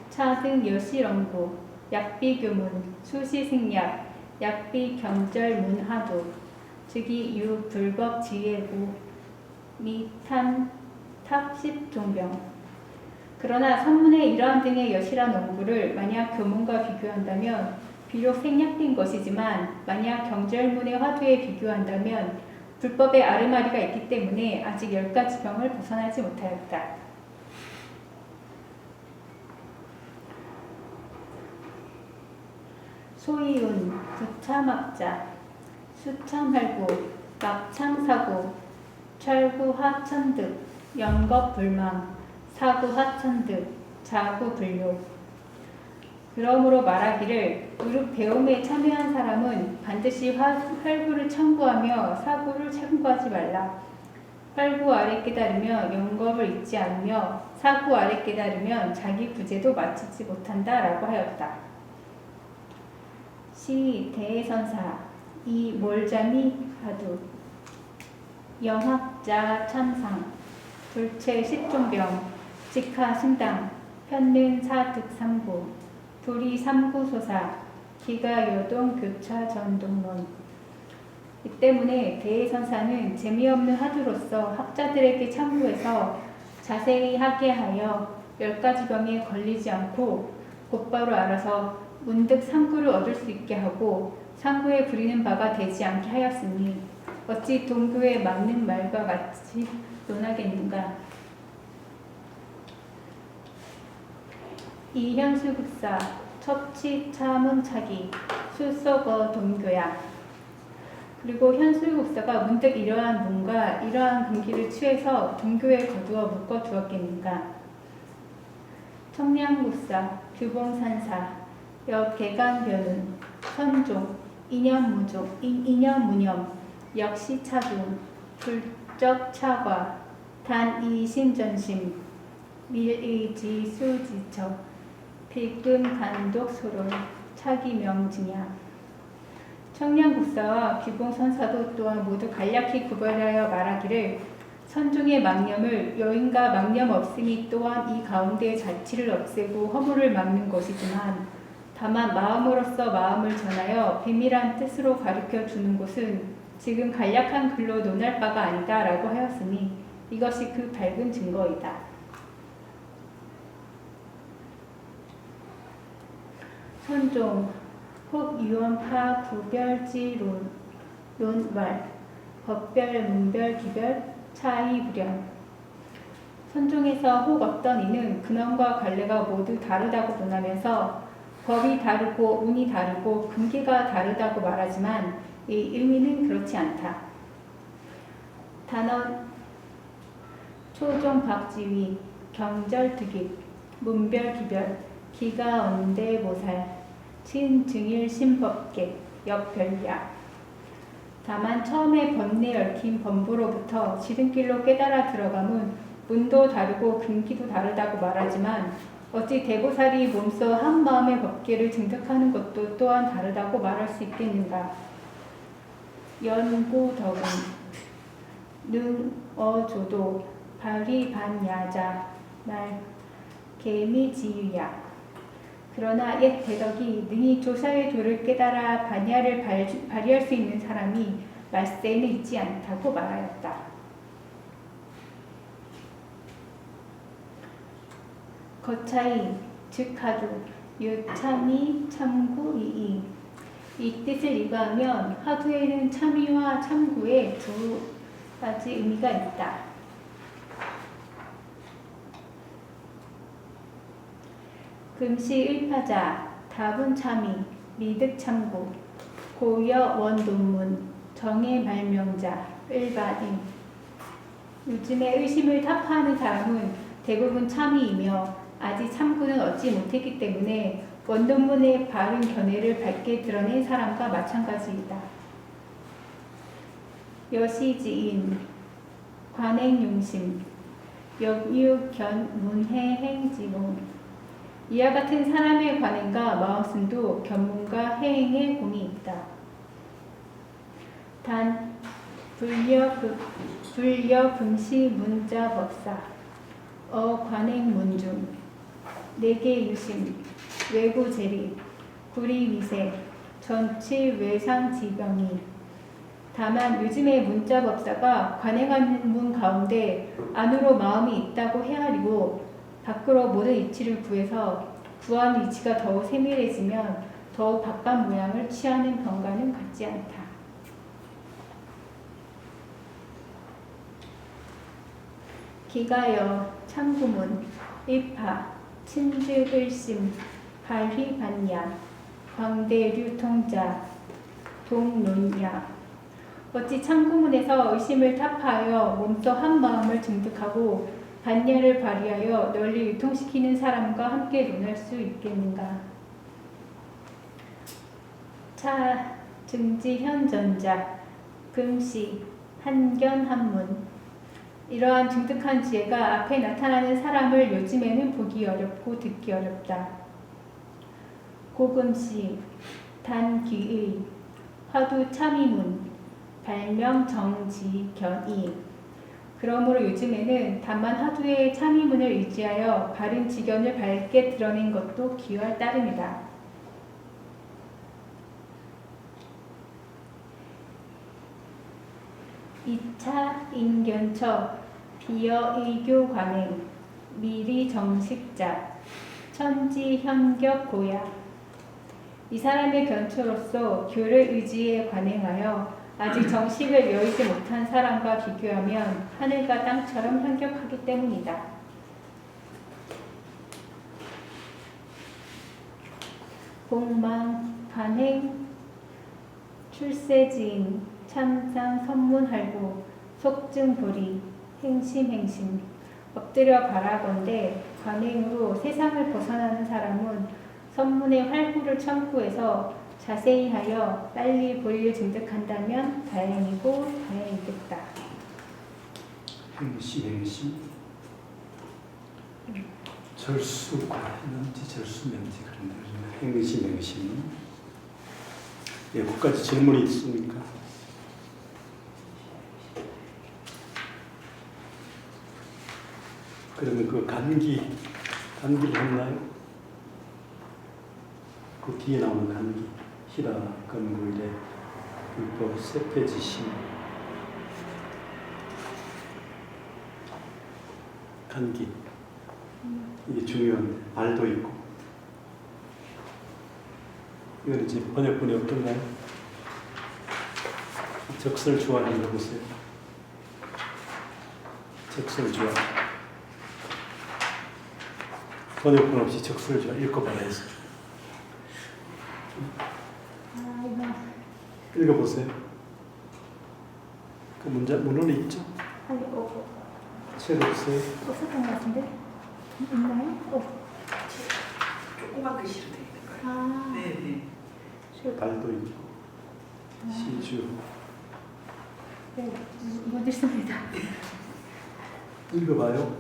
차등 여실원고, 약비교문, 수시생략, 약비경절문하도, 즉이 유불법지혜고, 미탄 탑십종병. 그러나 선문의 이러한 등의 여실한 원고를 만약 교문과 비교한다면 비록 생략된 것이지만 만약 경절문의 화두에 비교한다면 불법의 아르마리가 있기 때문에 아직 10가지 병을 벗어나지 못하였다. 소이운, 부참학자, 수참할구, 막창사고, 철구하천득, 영겁불망, 사구하천득, 자구불욕. 그러므로 말하기를 무릇 배움에 참여한 사람은 반드시 활구를 청구하며 사구를 청구하지 말라. 활구 아래 깨달으며 영겁을 잊지 않으며 사구 아래 깨달으면 자기 구제도 마치지 못한다 라고 하였다. 시 대선사 이 몰자미 하두 영학자 참상 불체 십종병 직하 승당 편능 사득삼구 불이 삼구소사 기가 여동 교차 전동론. 이 때문에 대선사는 재미없는 하두로서 학자들에게 참고해서 자세히 하게 하여 10가지 병에 걸리지 않고 곧바로 알아서 문득 상구를 얻을 수 있게 하고 상구에 부리는 바가 되지 않게 하였으니 어찌 동교에 맞는 말과 같이 논하겠는가. 이현수극사 첩치차문차기 수석어 동교야. 그리고 현수국사가 문득 이러한 문과 이러한 분기를 취해서 동교에 거두어 묶어 두었겠는가. 청량국사 규봉산사 역개간변운 선종 인연무종 인연무념 역시차중 불적차과 단이신전심 밀의지수지처 필금간독소론 차기명증야. 청량국사와 규봉선사도 또한 모두 간략히 구별하여 말하기를 선종의 망념을 여인과 망념 없음이 또한 이 가운데의 자치를 없애고 허물을 막는 것이지만 다만 마음으로서 마음을 전하여 비밀한 뜻으로 가르쳐 주는 것은 지금 간략한 글로 논할 바가 아니다 라고 하였으니 이것이 그 밝은 증거이다. 선종 혹 유언파 구별지론 논왈 법별 문별 기별 차이 불연. 선종에서 혹 어떤 이는 근원과 관례가 모두 다르다고 논하면서 법이 다르고 운이 다르고 근기가 다르다고 말하지만 이 의미는 그렇지 않다. 단원 초종 박지위 경절특입 문별기별 기가언대모살 친증일 신법계 역별야. 다만 처음에 법내에 얽힌 법부로부터 지름길로 깨달아 들어감은 문도 다르고 근기도 다르다고 말하지만 어찌 대보살이 몸소 한 마음의 법계를 증득하는 것도 또한 다르다고 말할 수 있겠는가. 연고덕은 능어조도 발휘반야자 말 개미지유야. 그러나 옛 대덕이 능히 조사의 도를 깨달아 반야를 발휘할 수 있는 사람이 말세에는 있지 않다고 말하였다. 거차이 즉하두 유참이 참구이이 이 뜻을 이거하면 화두에는 참의와 참구의 두 가지 의미가 있다. 금시 일파자, 다분 참의, 미득 참구, 고여 원논문, 정의 발명자, 일반인. 요즘에 의심을 타파하는 사람은 대부분 참의이며 아직 참구는 얻지 못했기 때문에 원논문의 바른 견해를 밝게 드러낸 사람과 마찬가지이다. 여시지인, 관행용심, 역유견 문해행지공. 이와 같은 사람의 관행과 마음씀도 견문과 해행에 공이 있다. 단 불여금시 문자법사 관행문중 내계유심 외구재리 구리위세 전치외상지병이. 다만 요즘의 문자법사가 관행하는 문 가운데 안으로 마음이 있다고 헤아리고 밖으로 모든 이치를 구해서 구한 이치가 더욱 세밀해지면 더욱 바깥 모양을 취하는 경과는 같지 않다. 기가여 참구문 일파 친즉을심 발휘반야 광대류통자 동논야. 어찌 참구문에서 의심을 타파하여 몸소 한 마음을 증득하고 반야를 발휘하여 널리 유통시키는 사람과 함께 논할 수 있겠는가. 차 증지현전자 금시 한견한문. 이러한 증득한 지혜가 앞에 나타나는 사람을 요즘에는 보기 어렵고 듣기 어렵다. 고금시 단귀의 화두 참의문 발명 정지견이. 그러므로 요즘에는 다만 화두의 참의문을 의지하여 바른 지견을 밝게 드러낸 것도 기여할 따름이다. 이차 인견처 비여의교 관행 미리 정식자 천지현격 고야. 이 사람의 견처로서 교를 의지에 관행하여 아직 정식을 여의지 못한 사람과 비교하면 하늘과 땅처럼 현격하기 때문이다. 공망 관행 출세지인 참상 선문할구 속증불이 행심행심. 엎드려 바라건대 관행으로 세상을 벗어나는 사람은 선문의 활구를 청구해서 자세히 하여 빨리 보리를 증득한다면 다행이고 다행이겠다. 행심 절수면지 절수면지 그런데 행심. 예, 그까지 질문이 있습니까? 그러면 그 간기를 했나요? 그 뒤에 나오는 간기 히라 건구일에 불법 세폐지심 간기 이게 중요한데 말도 있고 이건 이제 번역본이 어떤가요? 적설주화 읽어보세요. 적설주화 번역본 없이 적설주화 읽어봐라 해서 읽어보세요. 그 문헌에 있죠? 아니, 책 없어요? 없었던 것 같은데? 있나요? 조그만 글씨로 되어 있는 거예요. 아, 네네. 발도 있고 시주 네, 못 읽습니다. 읽어봐요.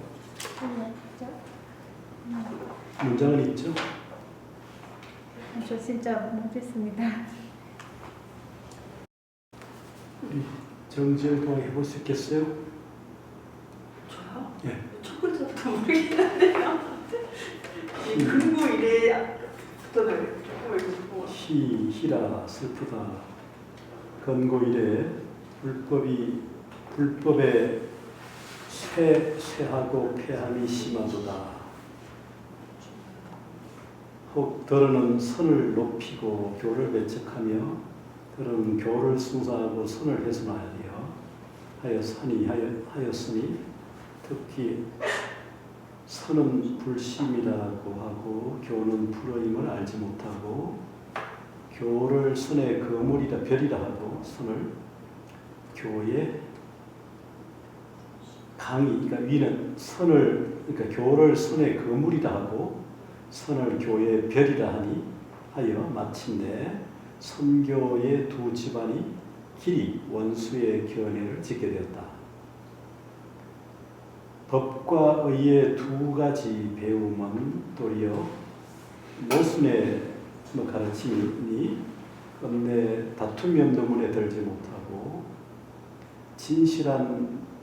네, 문장은 있죠? 저 진짜 못 읽습니다. 우리 정지영 동안 해볼 수 있겠어요? 저요? 예. 첫 글자부터 모르겠는데요. 이 근구 이래부터는 조금 읽고. 희라 슬프다. 건고 이래 불법에 쇠하고 폐함이 심하도다. 혹 더러는 선을 높이고 교를 배척하며 더러는 교를 숭상하고 선을 훼손하여 하였으니 특히 선은 불심이라고 하고 교는 불의임을 알지 못하고 교를 선의 거물이라 별이라 하고 선을 교의 강의, 그러니까 위는 선을, 그러니까 교를 선의 거물이라 하고 선을 교의 별이라 하니 하여 마침내 선교의 두 집안이 길이 원수의 견해를 짓게 되었다. 법과 의의 두 가지 배움은 도리어 모순의 가르침이니 끝내 다툼이 없는 문에 들지 못하고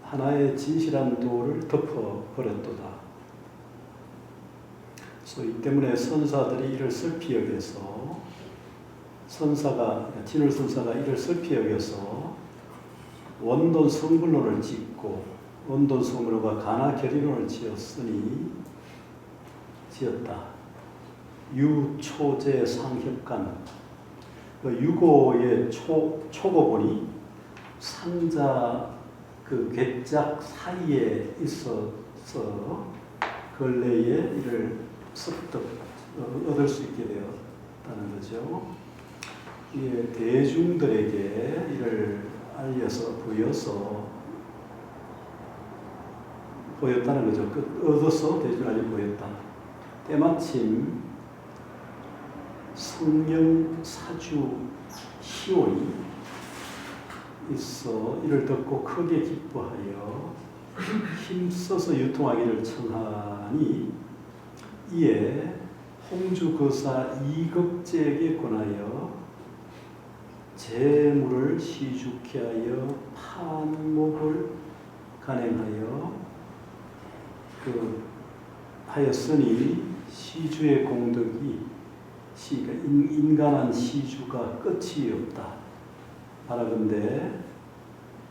하나의 진실한 도를 덮어버렸도다. 이 때문에 선사들이 이를 슬피 여겨서 진울 선사가 이를 슬피 여겨서 원돈 성불론을 짓고 원돈 성불론과 가나 결의론을 지었다. 유초제 상협간 유고의 초고본이 상자 그 괴짝 사이에 있어서 근래에 이를 습득 얻을 수 있게 되었다는 거죠. 이게 대중들에게 이를 알려서 보였다는 거죠. 얻어서 대중에게 보였다. 때마침 성령 사주 희원이 있어 이를 듣고 크게 기뻐하여 힘써서 유통하기를 청하니 이에 홍주 거사 이극제에게 권하여 재물을 시주케 하여 판목을 간행하여 하였으니 시주의 공덕이 인간한 시주가 끝이 없다. 바라건대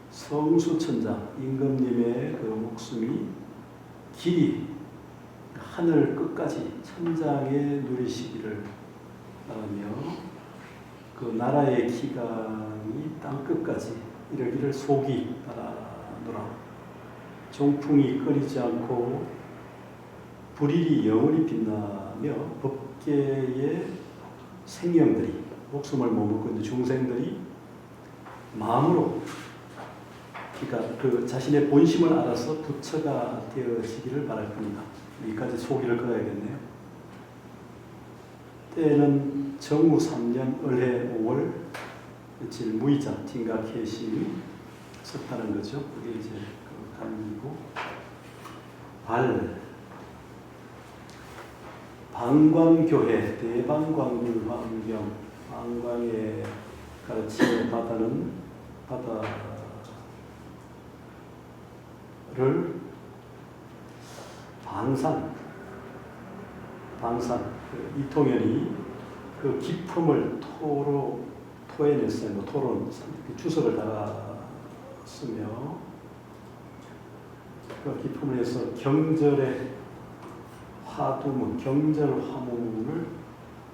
성수천장 임금님의 그 목숨이 길이 하늘 끝까지 천장에 누리시기를 바라며 그 나라의 기강이 땅 끝까지 이르기를 속이 바라노라. 종풍이 꺼리지 않고 불일이 영원히 빛나며 법계의 생명들이 목숨을 머금고 있는 중생들이 마음으로 그러니까 그 자신의 본심을 알아서 부처가 되어지기를 바랄 겁니다. 여기까지 소기를 걸어야겠네요. 때에는 정우 3년 을해 5월 며칠 무이자 진각해심이 섰다는 거죠. 그게 이제 그 감이고 방광교회 대방광불 환경 방광의 가르침의 바다를 방산 이통현이 그 기품을 토해냈어요. 토론 주석을 달았으며 그 기품을 해서 경절의 화두문, 경절 화문을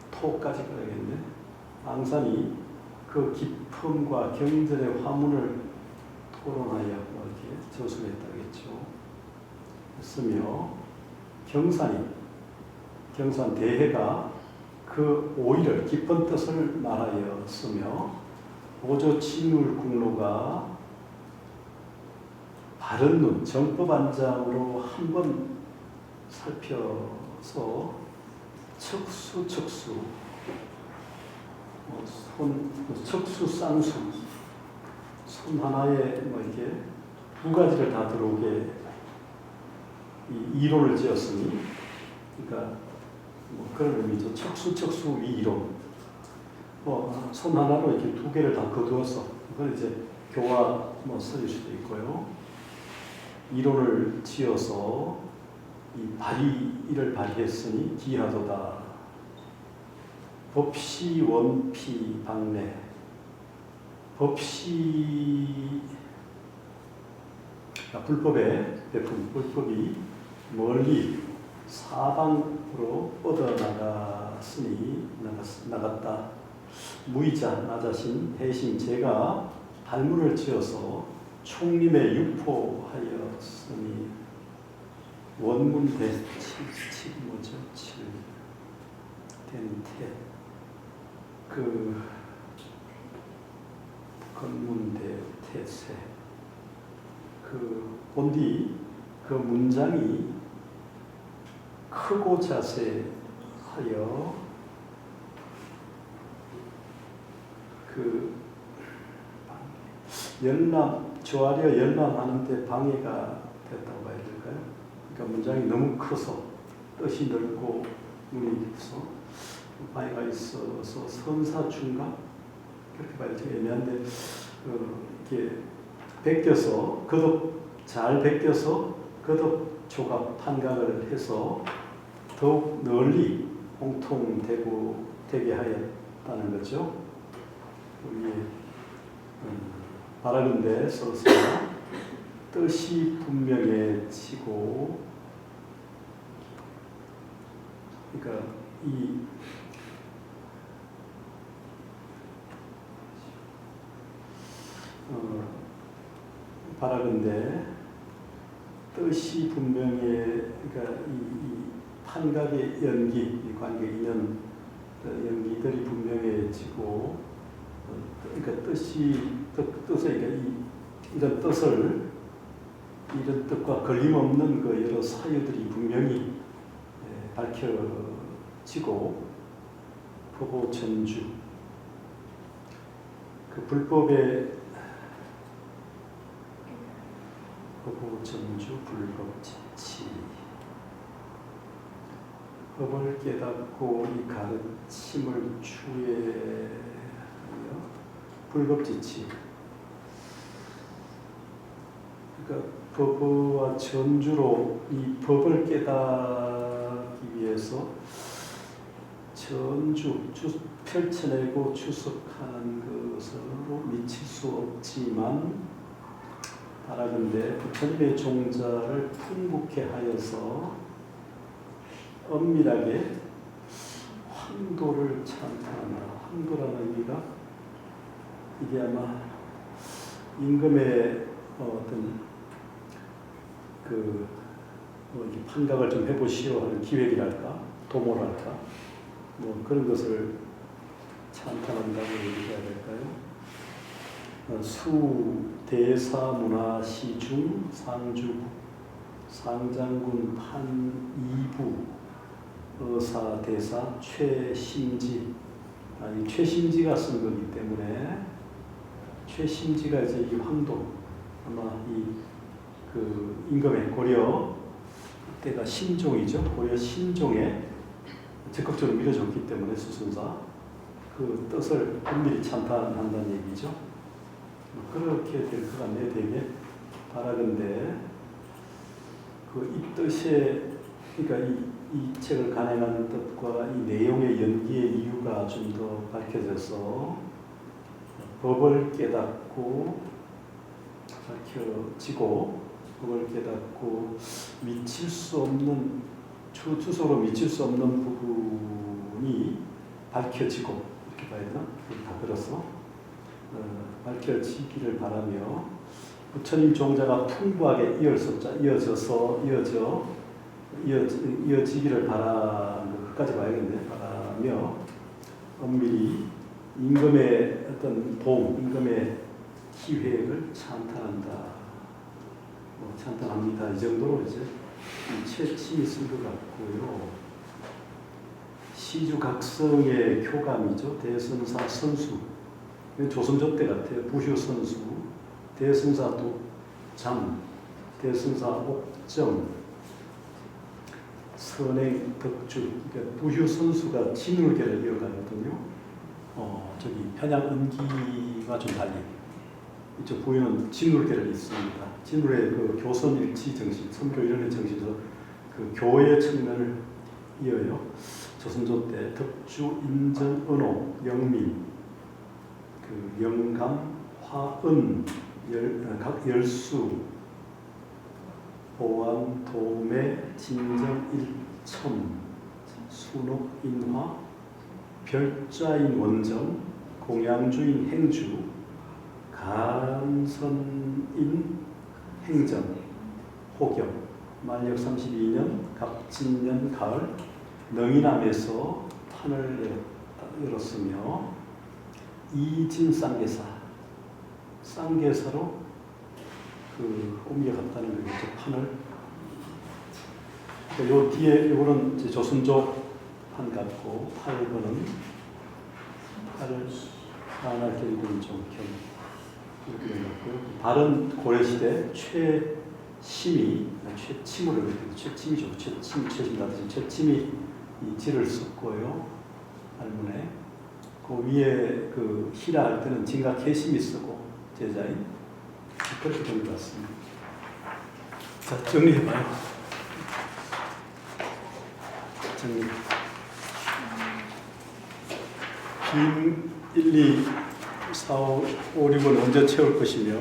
토까지 그려야겠네. 방산이 그 기품과 경절의 화문을 토론하여 이렇게 저술했다겠죠. 했으며 경산 대해가 그 오의를 깊은 뜻을 말하였으며 오조 진울국로가 바른 눈 정법안장으로 한번 살펴서 척수 척수 쌍수 손 하나에 이렇게 두 가지를 다 들어오게 이 이론을 지었으니 그러니까 그런 의미죠. 척수 위이론 손 하나로 이렇게 두 개를 다 거두어서 이건 이제 교화 쓸 수도 있고요. 이론을 지어서 이를 발휘했으니 기하도다. 법시 원피 방래 불법의 배품 불법이 멀리 사방으로 나갔다. 무이자 나 자신 해심 제가 발문을 지어서 총림에 유포하였으니 원문대 7 뭐죠? 7 된태 그 건문대 태세 그 본디 그 문장이 크고 자세하여 그 조아려 열람하는데 방해가 됐다고 봐야 될까요? 그러니까 문장이 너무 커서 뜻이 넓고 문이 깊어서 방해가 있어서 선사 중각 그렇게 봐야 좀 애매한데 이렇게 베껴서 잘 베껴서 거듭 조각 판각을 해서 더욱 널리 공통되게 하였다는 거죠. 여기 바라는데 써서 뜻이 분명해지고 그러니까 이 바라건대 뜻이 분명해 그러니까 이 판각의 연기, 이 관계 인연 연기들이 분명해지고 그러니까 이런 뜻과 걸림없는 그 여러 사유들이 분명히 밝혀지고 법오전주 그 불법의 법오전주 불법지치 법을 깨닫고 이 가르침을 추해하여 불법지치 그러니까 법과 전주로 이 법을 깨닫기 위해서 펼쳐내고 추석하는 것으로 미칠 수 없지만 바라건대 부처님의 종자를 풍부케 하여서 엄밀하게 황도를 찬탄한다. 황도라는 의미가 이게 아마 임금의 어떤 이렇게 판각을 좀 해보시오 하는 기획이랄까 도모랄까 뭐 그런 것을 찬탄한다고 얘기해야 될까요? 수 대사 문화 시중 상주 상장군 판 이부 의사 대사 최심지 이 최심지가 쓴 거기 때문에 최심지가 이제 이 황도 아마 그 임금의 고려 때가 신종이죠. 고려 신종에 적극적으로 밀어줬기 때문에 수순사 그 뜻을 엄밀히 찬탄한다는 얘기죠. 그렇게 될 것 같네. 되게 바라건대 이 뜻에 그러니까 이 책을 간행하는 뜻과 이 내용의 연기의 이유가 좀 더 밝혀져서 법을 깨닫고 밝혀지고 법을 깨닫고 미칠 수 없는 추석으로 미칠 수 없는 부분이 밝혀지고 이렇게 봐야 되나? 다 들었어. 밝혀지기를 바라며 부처님 종자가 풍부하게 이어지기를 바라는 끝까지 봐야겠네. 바라며 엄밀히 임금의 어떤 임금의 기획을 찬탄한다. 찬탄합니다. 이 정도로 이제 최침이 쓴 것 같고요. 시주각성의 교감이죠. 대선사 선수. 조선조 때 같아요. 부효 선수, 대선사 독장, 대선사 옥정, 선행 덕주. 그러니까 부효 선수가 진울계를 이어가거든요. 편향 은기와 좀 달리 이쪽 부효는 진울계를 잇습니다. 진울의 그 교선일치 정신, 선교 이론의 정신에서 그 교의 측면을 이어요. 조선조 때 덕주, 인정, 은호, 영민. 영감, 화은, 각 열수, 보암, 도매, 진정, 첨, 순옥, 인화, 별자인 원정, 공양주인 행주, 간선인 행전, 호경, 만력 32년, 갑진년 가을, 능이남에서 판을 열었으며 이진 쌍계사, 쌍계사로 옮겨갔다는 거겠죠. 판을. 요 뒤에 요거는 이제 조선족 판 같고 8번은 팔을 하나 결국은 좀 이렇게 해놨고요. 발은 고려시대 최침이 최침으로 이렇게 최침이죠. 최침이라든지 최침이 이 지를 썼고요. 알문에 그 위에 그 희라 할 때는 진각 해심이 쓰고 제자인 그렇게 된 것 같습니다. 자, 정리해봐요. 정리. 빈 1, 2, 4, 5, 6은 언제 채울 것이며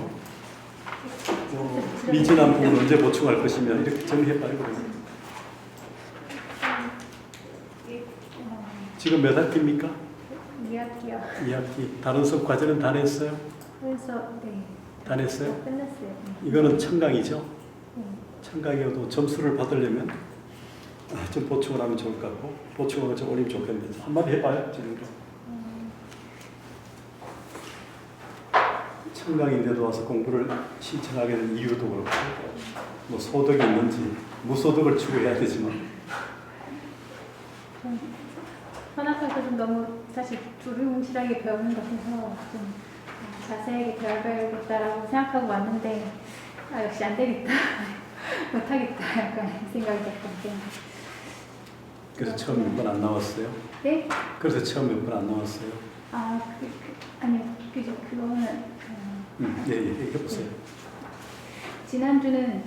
미진한 부분 언제 보충할 것이며 이렇게 정리해봐요. 그러면. 지금 몇 학기입니까? 2학기요. 2학기. 다른 수업 과제는 다 냈어요? 그래서 네. 다 냈어요? 끝났어요. 이거는 청강이죠? 네. 청강이어도 점수를 받으려면 좀 보충을 하면 좋을 것 같고 보충을 좀 올리면 좋겠는데 한마디 해봐요. 지금도. 청강인데도 와서 공부를 신청하게 된 이유도 그렇고 뭐 소득이 있는지 무소득을 추구해야 되지만 현악에서 좀 너무 사실 두루뭉실하게 배우는 것 같아서 좀 자세하게 배워야겠다라고 생각하고 왔는데 역시 안 되겠다. 못하겠다 약간 생각이 들었거든요. 그래서 처음 몇 번 안 나왔어요? 네? 그래서 처음 몇 번 안 나왔어요? 아니요. 그거는 네, 해보세요. 지난주는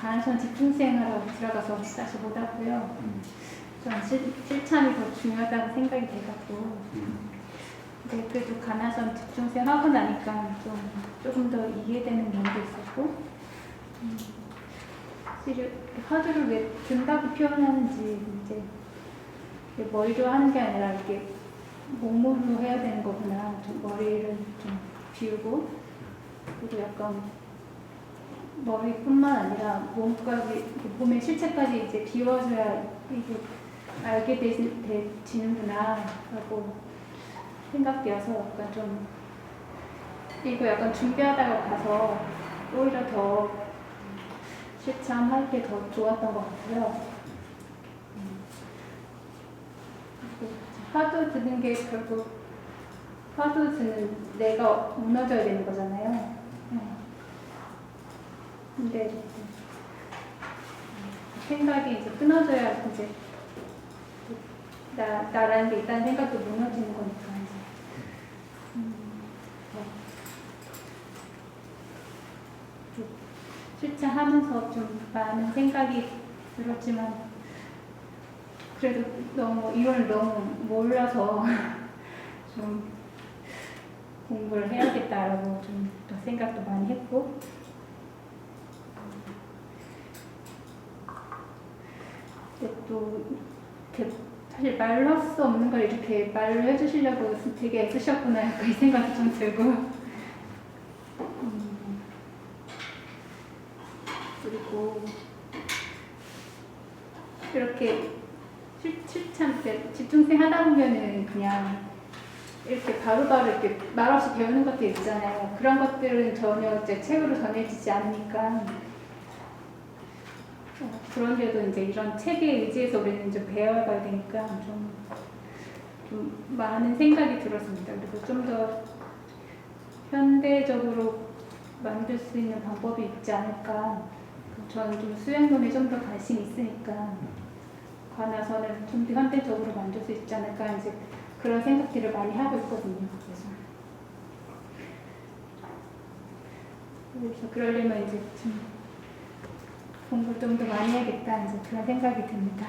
간선 집중수행하라고 들어가서 다시 못 하고요. 전 실참이 더 중요하다고 생각이 돼갖고 근데 그래도 간화선 집중수행 하고 나니까 조금 더 이해되는 면도 있었고 사실 화두를 왜 든다고 표현하는지 이제 머리로 하는 게 아니라 이렇게 몸으로 해야 되는 거구나. 좀 머리를 좀 비우고 그리고 약간 머리뿐만 아니라 몸까지 몸의 실체까지 이제 비워줘야 이게 알게 되지는구나 라고 생각되어서 약간 좀 이거 약간 준비하다가 가서 오히려 더 실참할 게 더 좋았던 것 같아요. 화두 드는 게 결국 화두 드는 내가 무너져야 되는 거잖아요. 근데 생각이 이제 끊어져야 이제 나라는 게 있다는 생각도 무너지는 거니까 이제. 실천하면서 좀 많은 생각이 들었지만 그래도 너무 이걸 너무 몰라서 좀 공부를 해야겠다라고 좀 또 생각도 많이 했고 근데 또 사실 말로 할 수 없는 걸 이렇게 말로 해주시려고 되게 애쓰셨구나 약간 이 생각이 좀 들고 그리고 이렇게 실참 집중생 하다 보면은 그냥 이렇게 바로바로 이렇게 말없이 배우는 것들 있잖아요. 그런 것들은 전혀 이제 책으로 전해지지 않으니까 그런데도 이제 이런 책에 의지해서 우리는 좀 배워가야 되니까 좀 많은 생각이 들었습니다. 그리고 좀 더 현대적으로 만들 수 있는 방법이 있지 않을까. 저는 좀 수행론에 좀 더 관심이 있으니까 관아선을 좀 더 현대적으로 만들 수 있지 않을까 이제 그런 생각들을 많이 하고 있거든요. 그래서 그러려면 이제 좀 공부를 좀 더 많이 해야겠다 이제 그런 생각이 듭니다.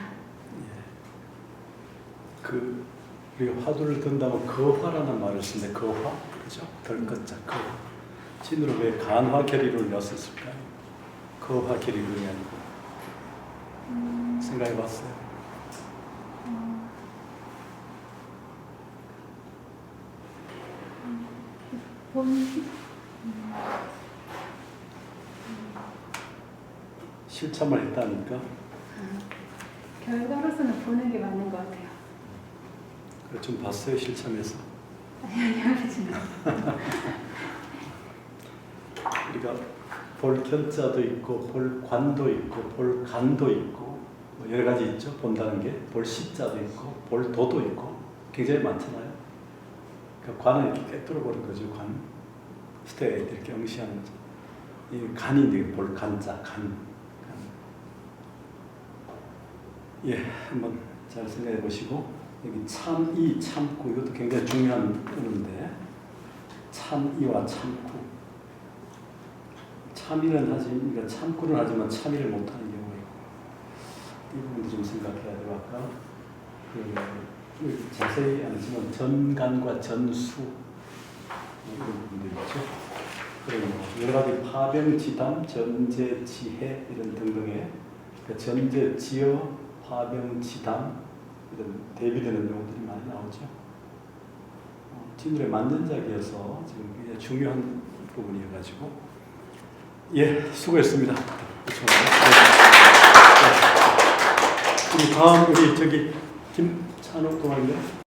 우리 화두를 든다면 거화라는 말을 쓰는데 거화, 그죠? 덜것자 거화. 진으로 왜 간화 결의를 넣었을까요? 거화 결의론이 아니고 생각해봤어요. 실참을 했다니까. 결과로서는 보는 게 맞는 것 같아요. 그래 좀 봤어요 실참에서. 아니 하지 마. 우리가 볼 견자도 있고 볼 관도 있고 볼 간도 있고 뭐 여러 가지 있죠. 본다는 게 볼 시자도 있고 볼 도도 있고 굉장히 많잖아요. 그러니까 관은 이렇게 꿰뚫어 보는 거죠. 관 스테에 이렇게 응시하는 거죠. 이 간인데 볼 간자 간. 예, 한번 잘 생각해 보시고 여기 참이 참고 이것도 굉장히 중요한 의문인데 참이와 참고. 참이는 하지, 그러니까 참고는 하지만 참이를 못하는 경우가 있고 이 부분도 좀 생각해야 되고 아까 그 자세히 안 했지만 전간과 전수 이런 부분도 있죠. 그리고 여러 가지 파병지담, 전제지해 이런 등등의 그러니까 전제지어, 파병지담 이런 대비되는 용어들이 많이 나오죠. 진술의 만전작이어서 지금 굉장히 중요한 부분이어가지고 예, 수고했습니다. 그렇죠. 네. 우리 다음 우리 저기 김찬호 동아리요.